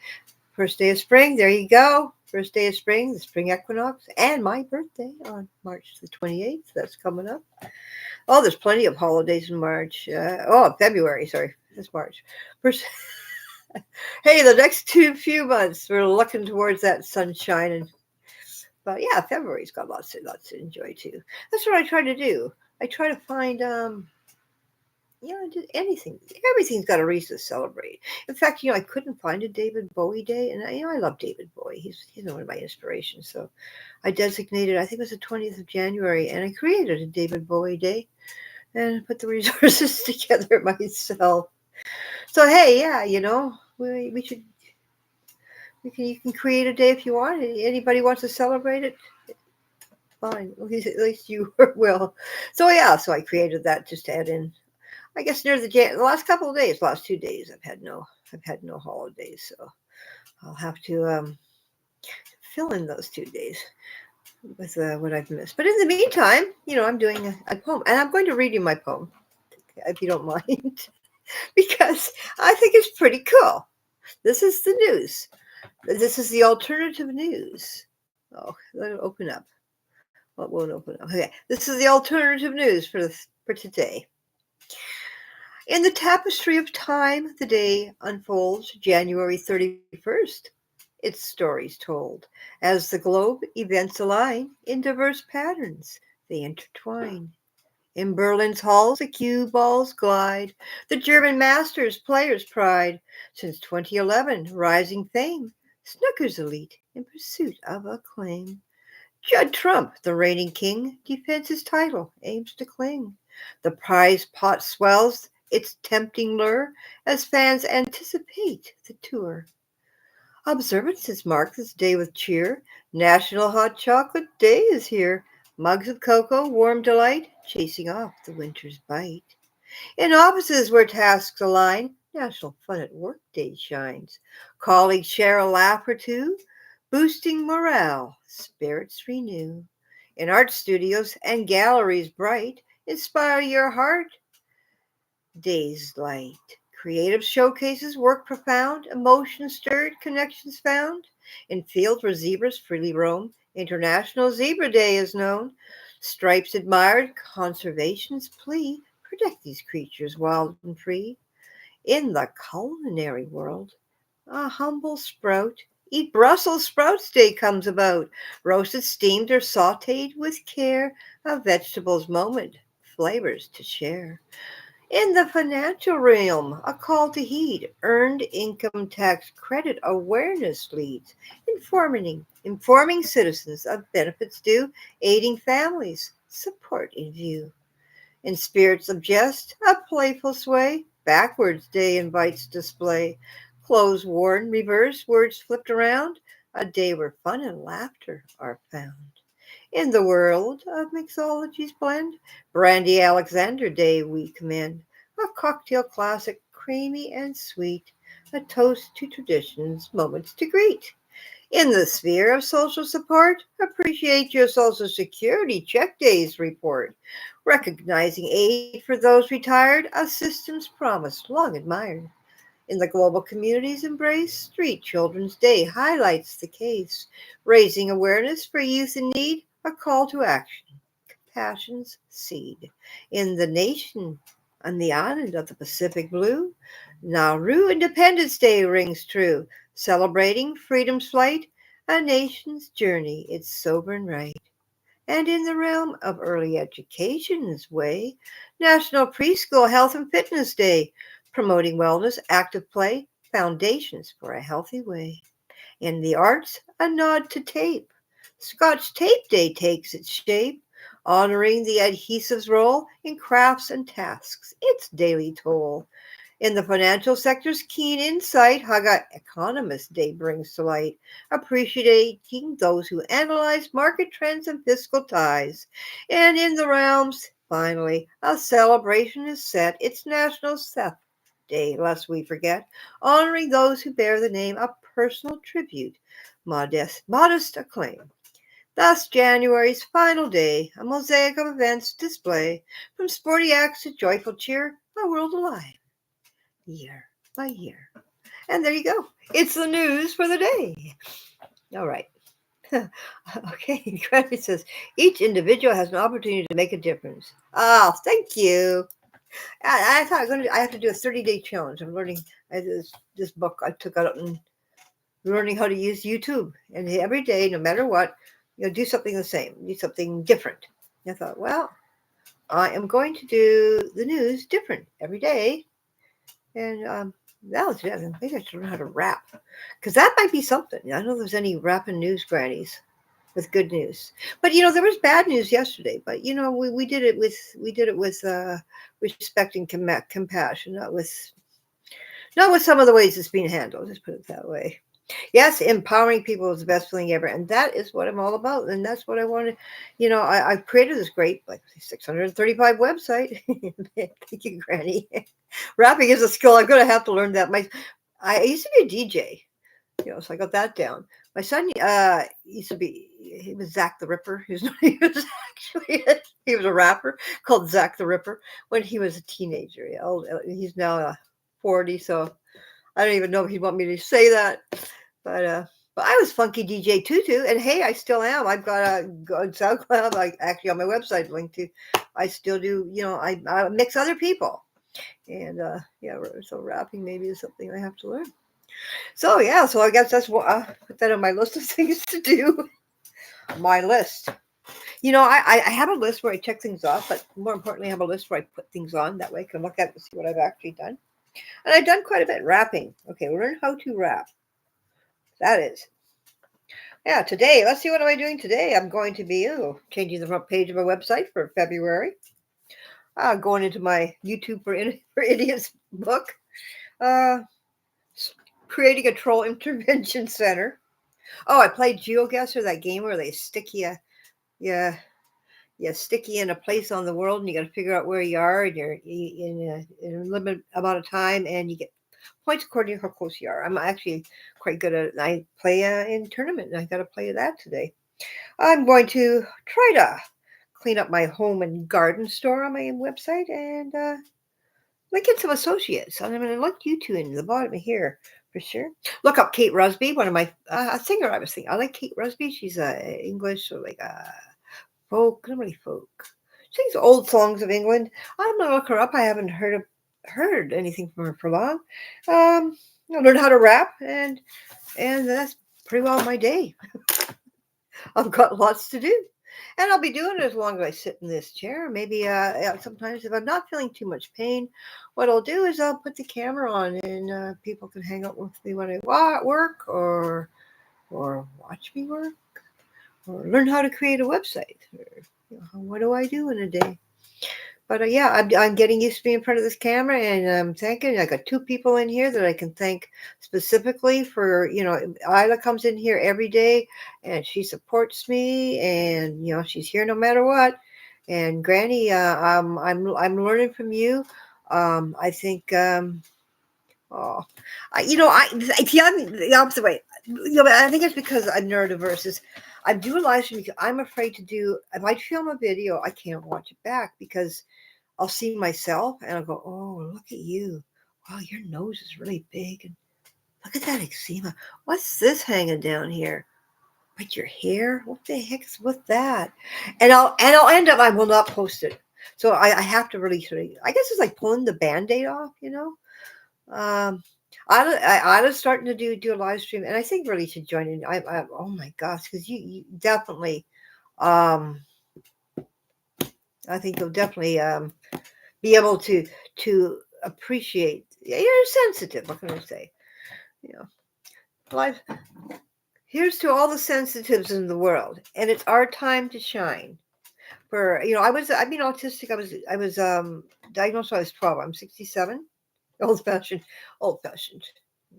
First day of spring. There you go. First day of spring, the spring equinox, and my birthday on March the 28th. That's coming up. Oh, there's plenty of holidays in March. February. Sorry, it's March. First, hey, the next few months, we're looking towards that sunshine, but yeah, February's got lots to enjoy too. That's what I try to do. I try to find just anything. Everything's got a reason to celebrate. In fact, I couldn't find a David Bowie day, and I love David Bowie. He's one of my inspirations. So I designated, I think it was the 20th of January, and I created a David Bowie day and put the resources together myself. So hey, yeah, we should. You can create a day if you want. Anybody wants to celebrate it, fine. At least you will. So yeah, so I created that just to add in. I guess near the last couple of days, last 2 days, I've had no holidays, so I'll have to fill in those 2 days with what I've missed. But in the meantime, I'm doing a poem, and I'm going to read you my poem, if you don't mind, because I think it's pretty cool. This is the news. This is the alternative news. Oh, let it open up. Well, it won't open up. Okay, this is the alternative news for today. In the tapestry of time, the day unfolds, January 31st. Its stories told. As the globe events align in diverse patterns, they intertwine. In Berlin's halls, the cue balls glide, the German masters, players' pride. Since 2011, rising fame, snooker's elite in pursuit of acclaim. Judd Trump, the reigning king, defends his title, aims to cling. The prize pot swells its tempting lure as fans anticipate the tour. Observances mark this day with cheer. National Hot Chocolate Day is here. Mugs of cocoa, warm delight, chasing off the winter's bite. In offices where tasks align, National Fun at Work Day shines. Colleagues share a laugh or two, boosting morale, spirits renew. In art studios and galleries bright, inspire your heart, day's light. Creative showcases work profound, emotions stirred, connections found. In fields where zebras freely roam, International Zebra Day is known. Stripes admired, conservation's plea, protect these creatures wild and free. In the culinary world, a humble sprout, eat Brussels sprouts day comes about. Roasted, steamed, or sauteed with care, a vegetable's moment, flavors to share. In the financial realm, a call to heed, earned income tax credit awareness leads, informing citizens of benefits due, aiding families, support in view. In spirits of jest, a playful sway, backwards day invites display, clothes worn, reverse, words flipped around, a day where fun and laughter are found. In the world of mixology's blend, Brandy Alexander Day we commend. A cocktail classic, creamy and sweet, a toast to traditions, moments to greet. In the sphere of social support, appreciate your Social Security check days report. Recognizing aid for those retired, a system's promise long admired. In the global community's embrace, Street Children's Day highlights the case, raising awareness for youth in need, a call to action, compassion's seed. In the nation, on the island of the Pacific Blue, Nauru Independence Day rings true, celebrating freedom's flight, a nation's journey, its sovereign right. And in the realm of early education's way, National Preschool Health and Fitness Day, promoting wellness, active play, foundations for a healthy way. In the arts, a nod to tape. Scotch Tape Day takes its shape, honoring the adhesive's role in crafts and tasks, its daily toll. In the financial sector's keen insight, Haga Economist Day brings to light, appreciating those who analyze market trends and fiscal ties. And in the realms, finally, a celebration is set. It's National Theft Day, lest we forget, honoring those who bear the name, a personal tribute, modest acclaim. Thus, January's final day, a mosaic of events display, from sporty acts to joyful cheer, a world alive, year by year. And there you go. It's the news for the day. All right. Okay, Granny says, each individual has an opportunity to make a difference. Oh, thank you. I thought I have to do a 30-day challenge. I'm learning this book I took out and learning how to use YouTube. And every day, no matter what, do something the same, do something different. And I thought, well, I am going to do the news different every day. And that was it. I think I should learn how to rap, because that might be something. I don't know if there's any rapping news grannies with good news, but there was bad news yesterday. But we did it with respect and compassion, not with some of the ways it's being handled. Let's put it that way. Yes, empowering people is the best feeling ever, and that is what I'm all about, and that's what I wanted. I've created this great, 635 website. Thank you, Granny. Rapping is a skill. I'm going to have to learn that. I used to be a DJ, so I got that down. My son used to be. He was Zach the Ripper. He was actually he was a rapper called Zach the Ripper when he was a teenager. He's now 40, so I don't even know if he'd want me to say that. But I was Funky DJ Tutu, and hey, I still am. I've got a SoundCloud, actually on my website linked to. I still do, I mix other people, and so rapping maybe is something I have to learn. So yeah, so I guess that's what I put that on my list of things to do. My list. I have a list where I check things off, but more importantly, I have a list where I put things on. That way I can look at it and see what I've actually done. And I've done quite a bit rapping. Okay, we'll learn how to rap. That is. Yeah, today, let's see what am I doing today. I'm going to be changing the front page of my website for February. Going into my YouTube for Idiots book. Creating a troll intervention center. Oh, I played GeoGuessr, that game where they stick you in a place on the world, and you got to figure out where you are, and you're in a limited amount of time, and you get points according to how close you are. I'm actually quite good at it. I play in tournament, and I got to play that today. I'm going to try to clean up my home and garden store on my website, and link in some associates. I'm going to link you two in the bottom here for sure. Look up Kate Rusby, one of my a singer. I was thinking I like Kate Rusby. She's English, so folk, not really folk. She sings old songs of England. I'm gonna look her up. I haven't heard anything from her for long. I learned how to rap, and that's pretty well my day. I've got lots to do, and I'll be doing it as long as I sit in this chair. Maybe sometimes if I'm not feeling too much pain, what I'll do is I'll put the camera on, and people can hang out with me when I work, or watch me work, or learn how to create a website. Or, what do I do in a day? But I'm getting used to being in front of this camera, and I'm thanking. I got two people in here that I can thank specifically for. Isla comes in here every day, and she supports me, and she's here no matter what. And Granny, I'm learning from you. I think. The opposite way. I think it's because I'm neurodiverse. I do a live stream because I'm afraid to do. If I film a video, I can't watch it back because I'll see myself and I'll go, "Oh, look at you! Wow, your nose is really big, and look at that eczema. What's this hanging down here? But your hair? What the heck is with that?" And I'll end up. I will not post it. So I have to really sort of. I guess it's like pulling the Band-Aid off, I was starting to do a live stream, and I think really should join in. Oh my gosh, because you definitely, I think you'll definitely be able to appreciate. You're sensitive. What can I say? Life. Here's to all the sensitives in the world, and it's our time to shine. I've been autistic. I was diagnosed when I was 12. I'm 67. Old fashioned, old fashioned.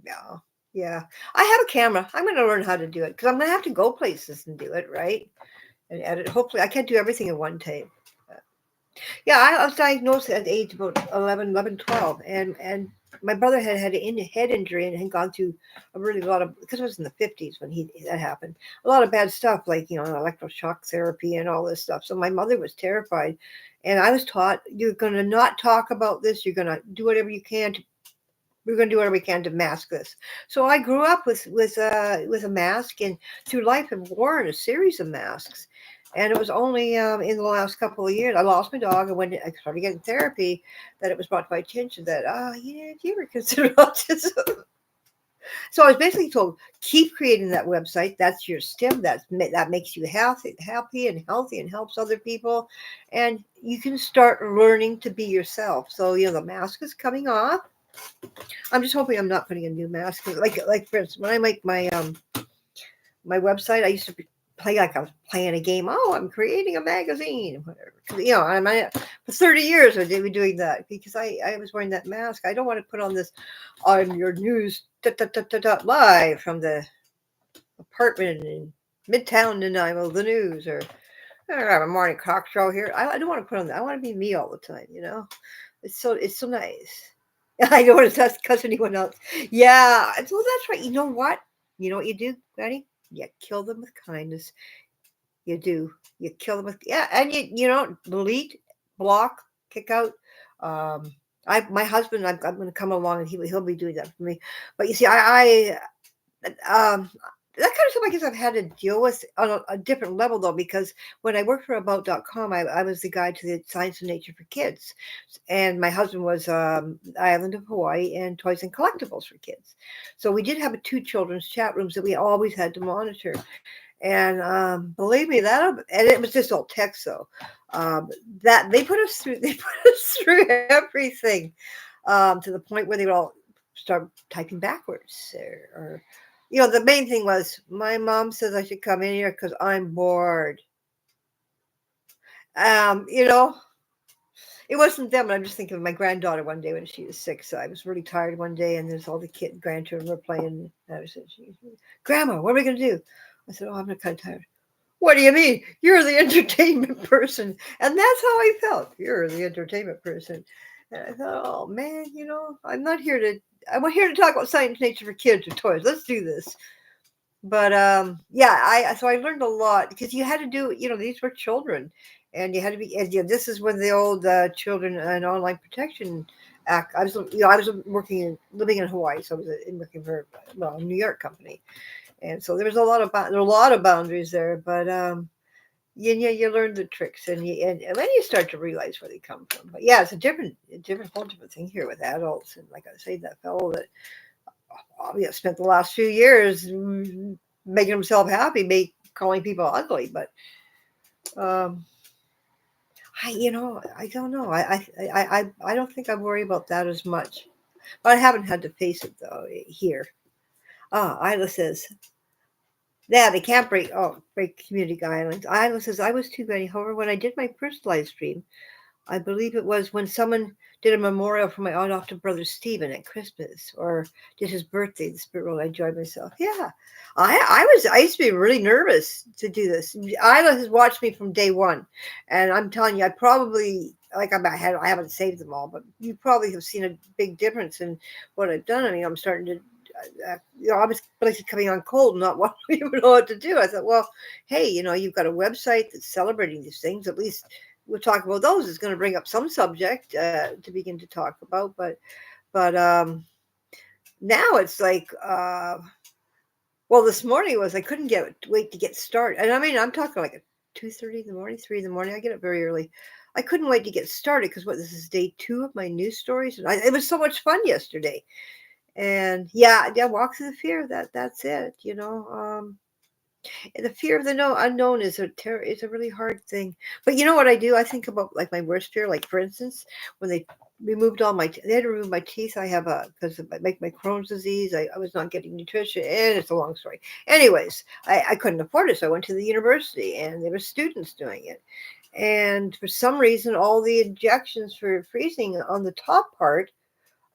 Yeah, yeah. I have a camera. I'm going to learn how to do it because I'm going to have to go places and do it, right? And edit. Hopefully, I can't do everything in one take. Yeah, I was diagnosed at the age of about 11, 12, and my brother had a head injury and had gone through a really lot of, because it was in the 50s when that happened, a lot of bad stuff like, electroshock therapy and all this stuff. So my mother was terrified, and I was taught, you're going to not talk about this. You're going to do whatever you can to, we're going to do whatever we can to mask this. So I grew up with a mask, and through life I've worn a series of masks. And it was only in the last couple of years I lost my dog, and when I started getting therapy, that it was brought to my attention that yeah, do you ever consider autism? So I was basically told, keep creating that website. That's your STEM. That makes you happy and healthy and helps other people, and you can start learning to be yourself. So the mask is coming off. I'm just hoping I'm not putting a new mask. Like for instance, when I make my website, I used to play like I was playing a game. Oh, I'm creating a magazine, whatever. For 30 years I did be doing that because I was wearing that mask. I don't want to put on this. I'm your news live from the apartment in Midtown Nanaimo, the news, or I have a morning talk show here. I don't want to put on that. I want to be me all the time. It's so nice. I don't want to cuss anyone else. Yeah, so that's right. You know what? You know what you do, Granny? You kill them with kindness. You do. You kill them with and you delete, block, kick out. My husband, I'm going to come along and he'll be doing that for me. But you see, that kind of stuff I guess I've had to deal with on a different level though, because when I worked for About.com, I was the guide to the Science and Nature for Kids, and my husband was Island of Hawaii and Toys and Collectibles for Kids. So we did have two children's chat rooms that we always had to monitor, and believe me, and it was just all text though. That they put us through, everything to the point where they would all start typing backwards or the main thing was my mom says I should come in here because I'm bored. It wasn't them, but I'm just thinking of my granddaughter one day when she was 6. I was really tired one day, and there's all the grandchildren were playing. And I said, Grandma, what are we going to do? I said, I'm kind of tired. What do you mean? You're the entertainment person. And that's how I felt. You're the entertainment person. And I thought, oh, man, I'm not here to I'm here to talk about science, nature for kids or toys. Let's do this. But so I learned a lot because you had to do, these were children, and you had to be. And, this is when the old Children and Online Protection Act. I was living in Hawaii, so I was working for a New York company, and so there was a lot of boundaries there. But you learn the tricks, and then you start to realize where they come from. But yeah, it's a whole different thing here with adults, and like I say, that fellow that spent the last few years making himself happy, calling people ugly. But I don't know. I don't think I worry about that as much. But I haven't had to face it though here. Isla says, yeah, they can't break community guidelines. Isla says, I was too ready. However, when I did my first live stream, I believe it was when someone did a memorial for my adopted brother Stephen at Christmas, or did his birthday. The spirit world, I enjoyed myself. Yeah, I used to be really nervous to do this. Isla has watched me from day one, and I'm telling you, I probably I haven't saved them all, but you probably have seen a big difference in what I've done. I mean, I'm starting to. I was basically coming on cold, not even know what to do. I thought, well, hey, you've got a website that's celebrating these things. At least we'll talk about those. It's going to bring up some subject to begin to talk about, but now it's like, well, this morning I couldn't wait to get started, and I mean, I'm talking like at 2:30 in the morning, 3 in the morning. I get up very early. I couldn't wait to get started because this is day 2 of my news stories, and it was so much fun yesterday. And yeah, walk through the fear. That's it. The fear of the unknown is a really hard thing. But you know what I do? I think about like my worst fear. Like for instance, when they removed they had to remove my teeth. I have because I make my Crohn's disease. I was not getting nutrition, and it's a long story. Anyways, I couldn't afford it, so I went to the university, and there were students doing it. And for some reason, all the injections for freezing on the top part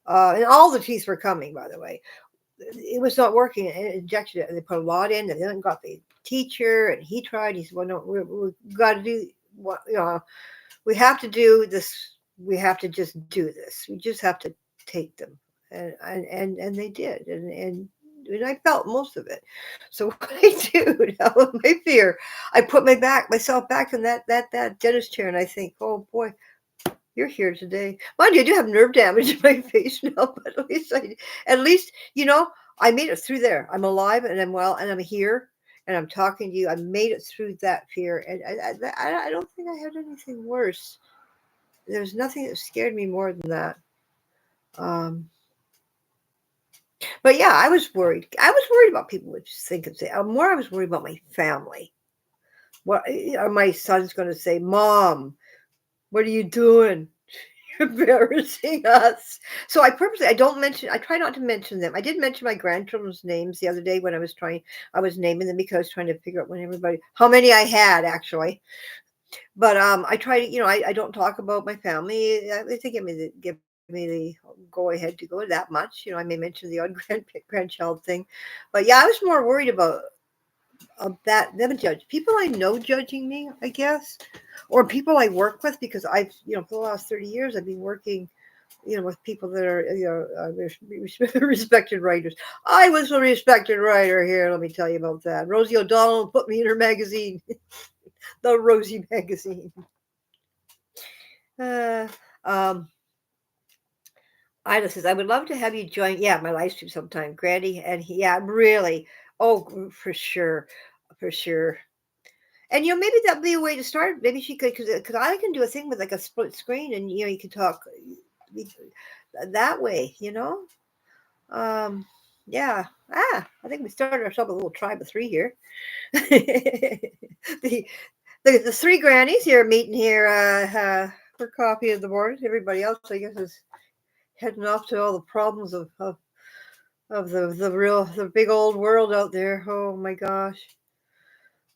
And all the teeth were coming, by the way. It was not working. And it injected it. And they put a lot in. And then got the teacher, and he tried. He said, "Well, no, we got to do what we have to do this. We have to just do this. We just have to take them." And they did. And I felt most of it. So what I do now with my fear, I put myself back in that dentist chair, and I think, oh boy, you're here today. Mind you, I do have nerve damage in my face now, but at least I made it through there. I'm alive and I'm well and I'm here and I'm talking to you. I made it through that fear, and I don't think I had anything worse. There's nothing that scared me more than that. Um, but yeah, I was worried. I was worried about people would think and say. More, I was worried about my family. What are my son's going to say? Mom, what are you doing? Embarrassing us. So I don't mention, I try not to mention them. I did mention my grandchildren's names the other day when I was naming them because I was trying to figure out how many I had actually. But I try to, I don't talk about my family. They give me the go ahead to go that much. I may mention the odd grandchild thing. But yeah, I was more worried about that them judge people I know judging me, I guess, or people I work with, because I've for the last 30 years I've been working with people that are respected writers. I was a respected writer here. Let me tell you about that. Rosie O'Donnell put me in her magazine, the Rosie magazine. Uh, um, Ida says, I would love to have you join. Yeah, my live stream sometime, Granny. And yeah, really. Oh, for sure. For sure. And maybe that'd be a way to start. Maybe she could, because I can do a thing with like a split screen, and you can talk that way. Yeah. I think we started ourselves a little tribe of 3 here. the, the 3 grannies here meeting here for coffee in the morning. Everybody else, I guess, is heading off to all the problems of the big old world out there. Oh my gosh.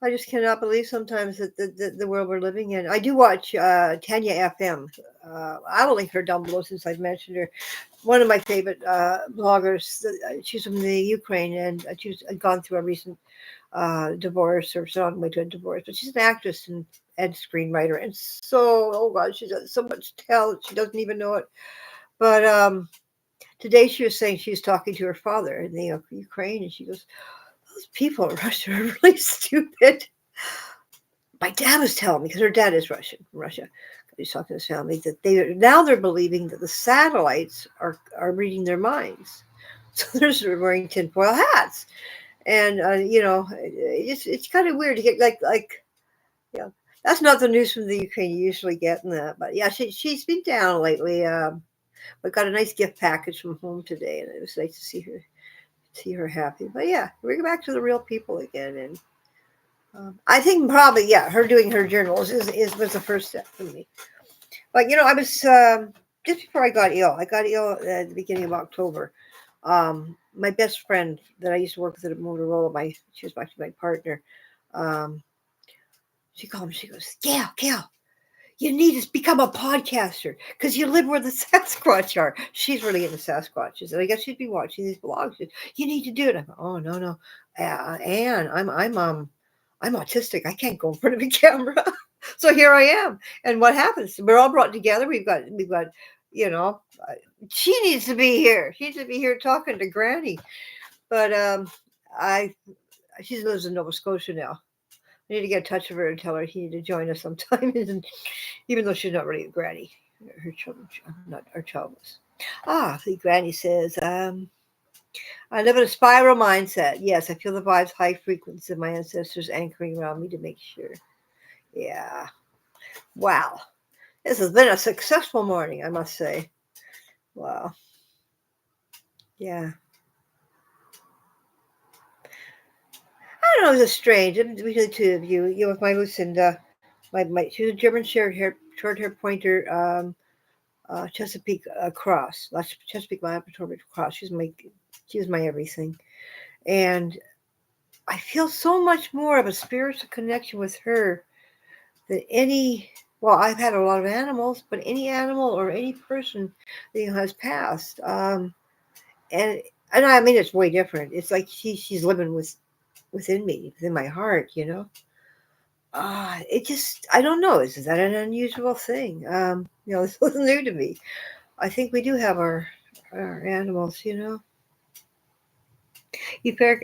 I just cannot believe sometimes that the world we're living in. I do watch Tanya FM. I will link her down below since I've mentioned her. One of my favorite bloggers. She's from the Ukraine, and she's gone through a recent divorce, or so on the way to a divorce. But she's an actress and screenwriter, and oh god, she's got so much talent. She doesn't even know it. But today she was saying she was talking to her father in the Ukraine, and she goes, those people in Russia are really stupid. My dad was telling me, because her dad is Russian, from Russia. He's talking to his family, that they're believing that the satellites are reading their minds. So they're wearing tinfoil hats, and it's kind of weird to get like that's not the news from the Ukraine you usually get in that. But yeah, she's been down lately. We got a nice gift package from home today, and it was nice to see her happy. But yeah, we go back to the real people again, and I think probably her doing her journals was the first step for me. But I was just before I got ill. I got ill at the beginning of October. My best friend that I used to work with at Motorola, she was actually my partner. She called me. She goes, Gail, you need to become a podcaster because you live where the Sasquatch are. She's really into Sasquatches, and I guess she'd be watching these blogs. You need to do it. I'm like, oh no, Anne, I'm autistic. I can't go in front of a camera. So here I am. And what happens? We're all brought together. We've got. She needs to be here. She needs to be here talking to Granny. But she lives in Nova Scotia now. I need to get in touch with her and tell her she need to join us sometime. Even though she's not really a granny, her children, not our child was. The granny says, I live in a spiral mindset. Yes, I feel the vibes, high frequency of my ancestors anchoring around me to make sure. Yeah. Wow. This has been a successful morning, I must say. Wow. Yeah. I don't know, it's strange. Between the two of you with my Lucinda, she was a German short-haired pointer, Chesapeake Cross, Chesapeake Laboratory Cross. She was my everything, and I feel so much more of a spiritual connection with her than any well, I've had a lot of animals, but any animal or any person has passed. And and I mean it's way different. It's like she's living within me, within my heart. It just I don't know. Is that an unusual thing? This was new to me. I think we do have our animals. Euphoric.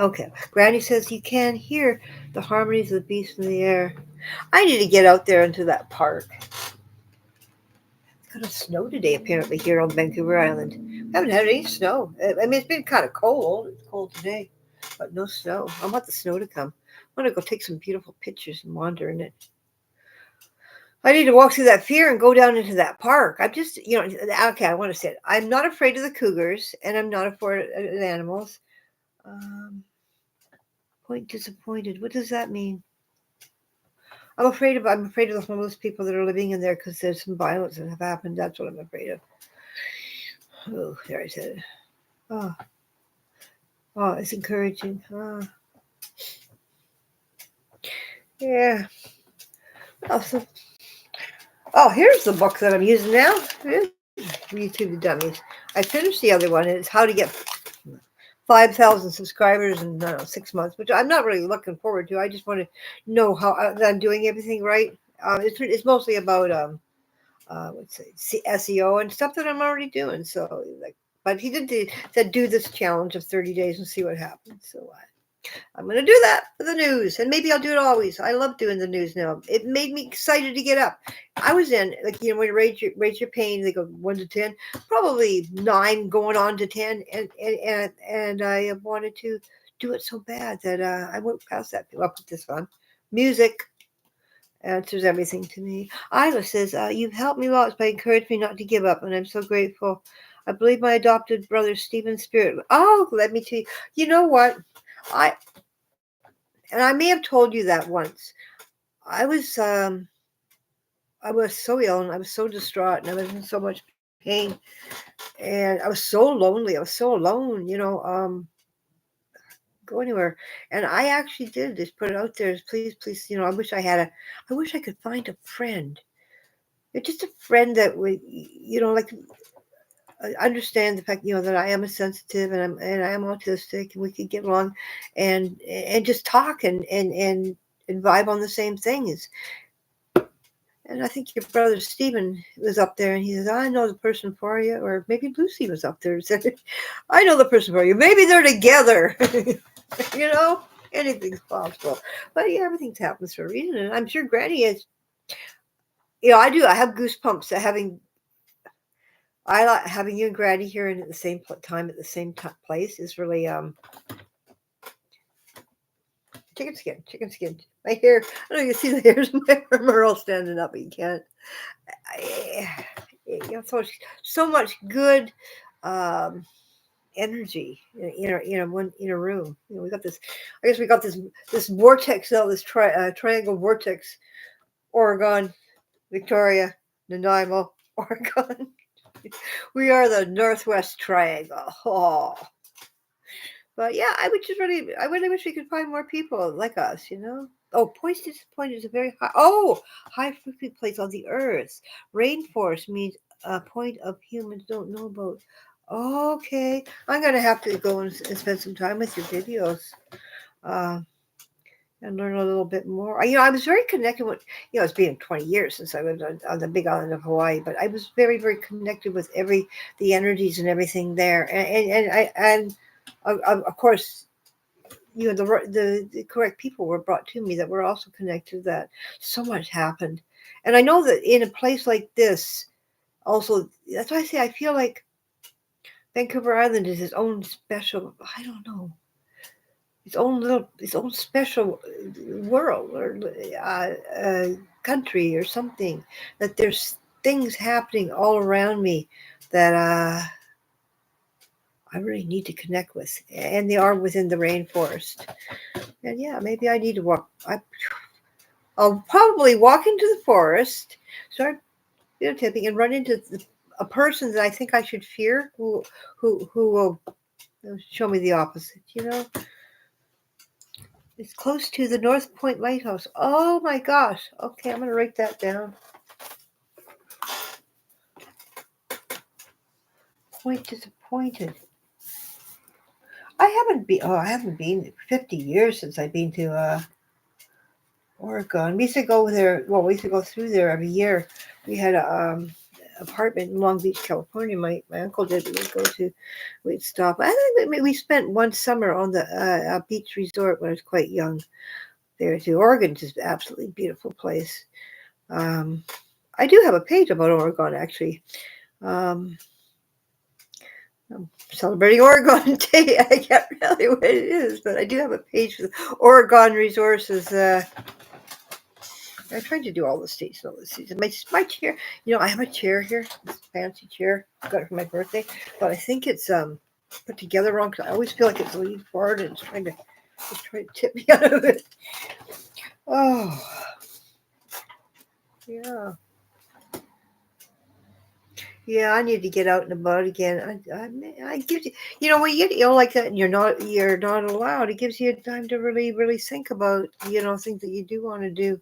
Okay. Granny says you can hear the harmonies of the beast in the air. I need to get out there into that park. It's gonna snow today, apparently, here on Vancouver Island. We haven't had any snow. I mean, it's been kind of cold. It's cold today, but no snow. I want the snow to come. I want to go take some beautiful pictures and wander in it. I need to walk through that fear and go down into that park. I'm just, okay, I want to say it. I'm not afraid of the cougars and I'm not afraid of animals. Um, Point disappointed. What does that mean? I'm afraid of the homeless people that are living in there because there's some violence that have happened. That's what I'm afraid of. Oh, there I said it. Oh, oh, it's encouraging. Yeah. Oh, here's the book that I'm using now. It is YouTube Dummies. I finished the other one. It's How to Get 5,000 subscribers in 6 months, which I'm not really looking forward to. I just want to know how that I'm doing everything right. It's mostly about let's say SEO and stuff that I'm already doing. So but he said do this challenge of 30 days and see what happens. So I'm going to do that for the news, and maybe I'll do it always. I love doing the news now. It made me excited to get up. I was in when you rate your pain, they go 1 to 10, probably 9 going on to 10, and I wanted to do it so bad that I went past that. I'll put this on. Music answers everything to me. Isla says, you've helped me lots by encouraging me not to give up, and I'm so grateful. I believe my adopted brother Stephen's spirit. Oh, let me tell you. You know what? I may have told you that once. I was um I was so ill and I was so distraught and I was in so much pain and I was so lonely. I was so alone. Go anywhere. And I actually did just put it out there. Please, please. I wish I could find a friend. Just a friend that would, like understand the fact, that I am a sensitive and I am autistic and we could get along and just talk and vibe on the same things. And I think your brother Stephen was up there and he says, I know the person for you. Or maybe Lucy was up there and said, I know the person for you. Maybe they're together. you know, Anything's possible. But yeah, everything happens for a reason. And I'm sure Granny is, I do. I have goosebumps at I like having you and Granny here and at the same time at the same place is really chicken skin. My hair. I don't know. You see the hairs in my arm are all standing up, but you can't. So much good um, energy in a room. We got this. I guess we got this vortex now. This triangle vortex. Oregon, Victoria, Nanaimo, Oregon. We are the Northwest Triangle. Oh. But yeah, I really wish we could find more people like us. Oh, point disappointed is a very high frequency place on the earth. Rainforest means a point of humans don't know about. Okay, I'm gonna have to go and spend some time with your videos, uh, and learn a little bit more. I was very connected with. It's been 20 years since I lived on the big island of Hawaii, but I was very, very connected with the energies and everything there, of course, the correct people were brought to me that were also connected. That so much happened, and I know that in a place like this, also that's why I say I feel like Vancouver Island is its own special. I don't know. Its own special world or country or something. That there's things happening all around me that I really need to connect with, and they are within the rainforest. And yeah, maybe I need to walk. I'll probably walk into the forest, start tipping, and run into a person that I think I should fear, who will show me the opposite. It's close to the North Point Lighthouse. Oh my gosh. Okay, I'm going to write that down. Point Disappointed. I haven't been 50 years since I've been to Oregon. We used to go there. Well, we used to go through there every year. We had a apartment in Long Beach, California. My uncle did. We'd stop. I think we spent one summer on the beach resort when I was quite young. There too. Oregon's just an absolutely beautiful place. I do have a page about Oregon actually. I'm celebrating Oregon Day. I can't really what it is, but I do have a page with Oregon resources. I tried to do all the states and all the seasons. My chair, I have a chair here, this fancy chair. I got it for my birthday, but I think it's put together wrong because I always feel like it's leaning forward and it's trying to tip me out of it. Oh, yeah. Yeah, I need to get out and about again. I gives you, when you get ill like that and you're not allowed, it gives you time to really, really think about, things that you do want to do.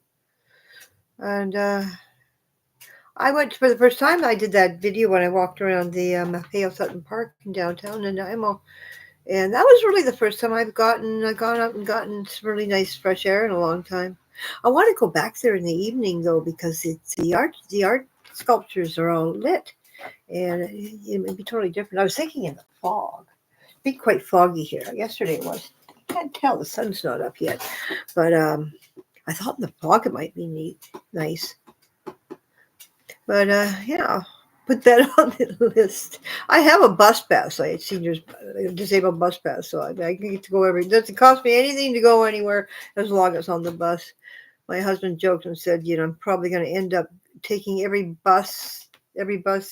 And I went for the first time. I did that video when I walked around the Mateo Sutton Park in downtown Nanaimo, and that was really the first time I've gone out and gotten some really nice fresh air in a long time. I want to go back there in the evening though because it's the art sculptures are all lit. And it'd be totally different. I was thinking in the fog. It'd be quite foggy here. Yesterday it was. You can't tell the sun's not up yet. But I thought in the fog it might be nice. But yeah, put that on the list. I have a bus pass. I had seniors disabled bus pass, so I get to go it doesn't cost me anything to go anywhere as long as it's on the bus. My husband joked and said, I'm probably going to end up taking every bus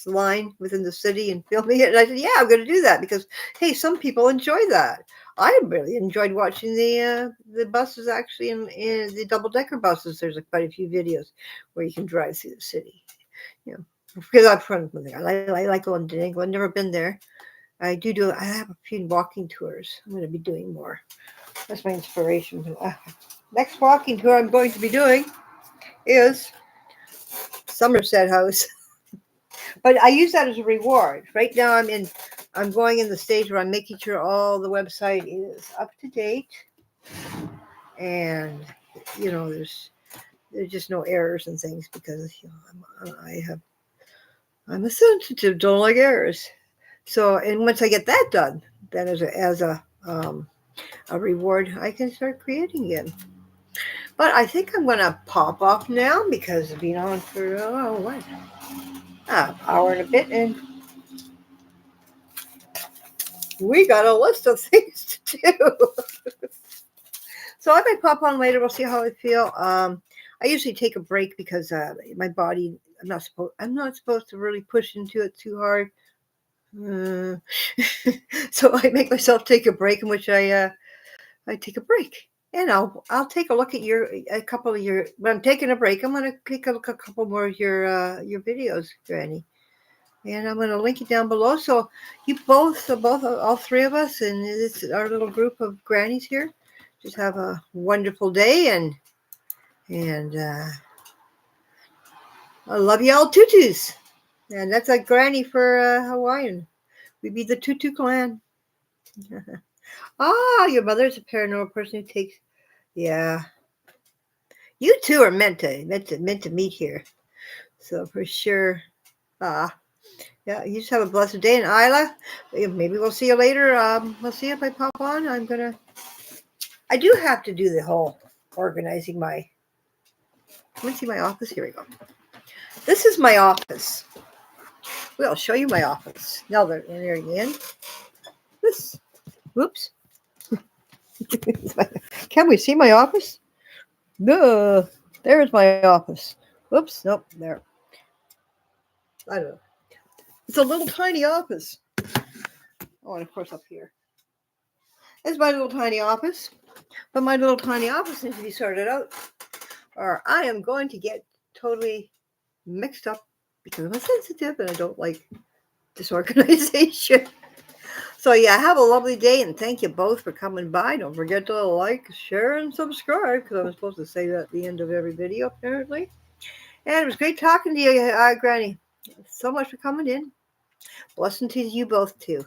line within the city and filming it. And I said, yeah, I'm going to do that because, hey, some people enjoy that. I really enjoyed watching the buses actually in the double-decker buses. There's quite a few videos where you can drive through the city. Because I'm from I like going to England. I've never been there. I have a few walking tours. I'm going to be doing more. That's my inspiration. Next walking tour I'm going to be doing is Somerset House. But I use that as a reward. Right now I'm going in the stage where I'm making sure all the website is up to date. And there's just no errors and things because I'm a sensitive, don't like errors. So and once I get that done, then as a reward, I can start creating again. But I think I'm gonna pop off now because I've been on for an hour and a bit, and we got a list of things to do. So I might pop on later. We'll see how I feel. I usually take a break because my body. I'm not supposed to really push into it too hard. So I make myself take a break in which I take a break. And I'll take a look at a couple of your. When I'm taking a break, I'm going to take a look at a couple more of your videos, Granny. And I'm going to link it down below. So you all three of us, and this is our little group of grannies here. Just have a wonderful day, and I love you all tutus. And that's a granny for Hawaiian. We be the Tutu clan. Your mother's a paranormal person who takes. Yeah. You two are meant to meet here. So for sure. Yeah, you just have a blessed day. And Isla, maybe we'll see you later. We'll see if I pop on. I do have to do the whole organizing let me see my office. Here we go. This is my office. I'll show you my office. Now they're in. This. Whoops. Can we see my office? No. There's my office. Whoops. Nope. There. I don't know. It's a little tiny office. Oh, and of course up here. It's my little tiny office. But my little tiny office needs to be sorted out, or I am going to get totally mixed up because I'm sensitive and I don't like disorganization. So yeah, have a lovely day, and thank you both for coming by. Don't forget to like, share, and subscribe, because I'm supposed to say that at the end of every video, apparently. And it was great talking to you, Granny. So much for coming in. Blessing to you both, too.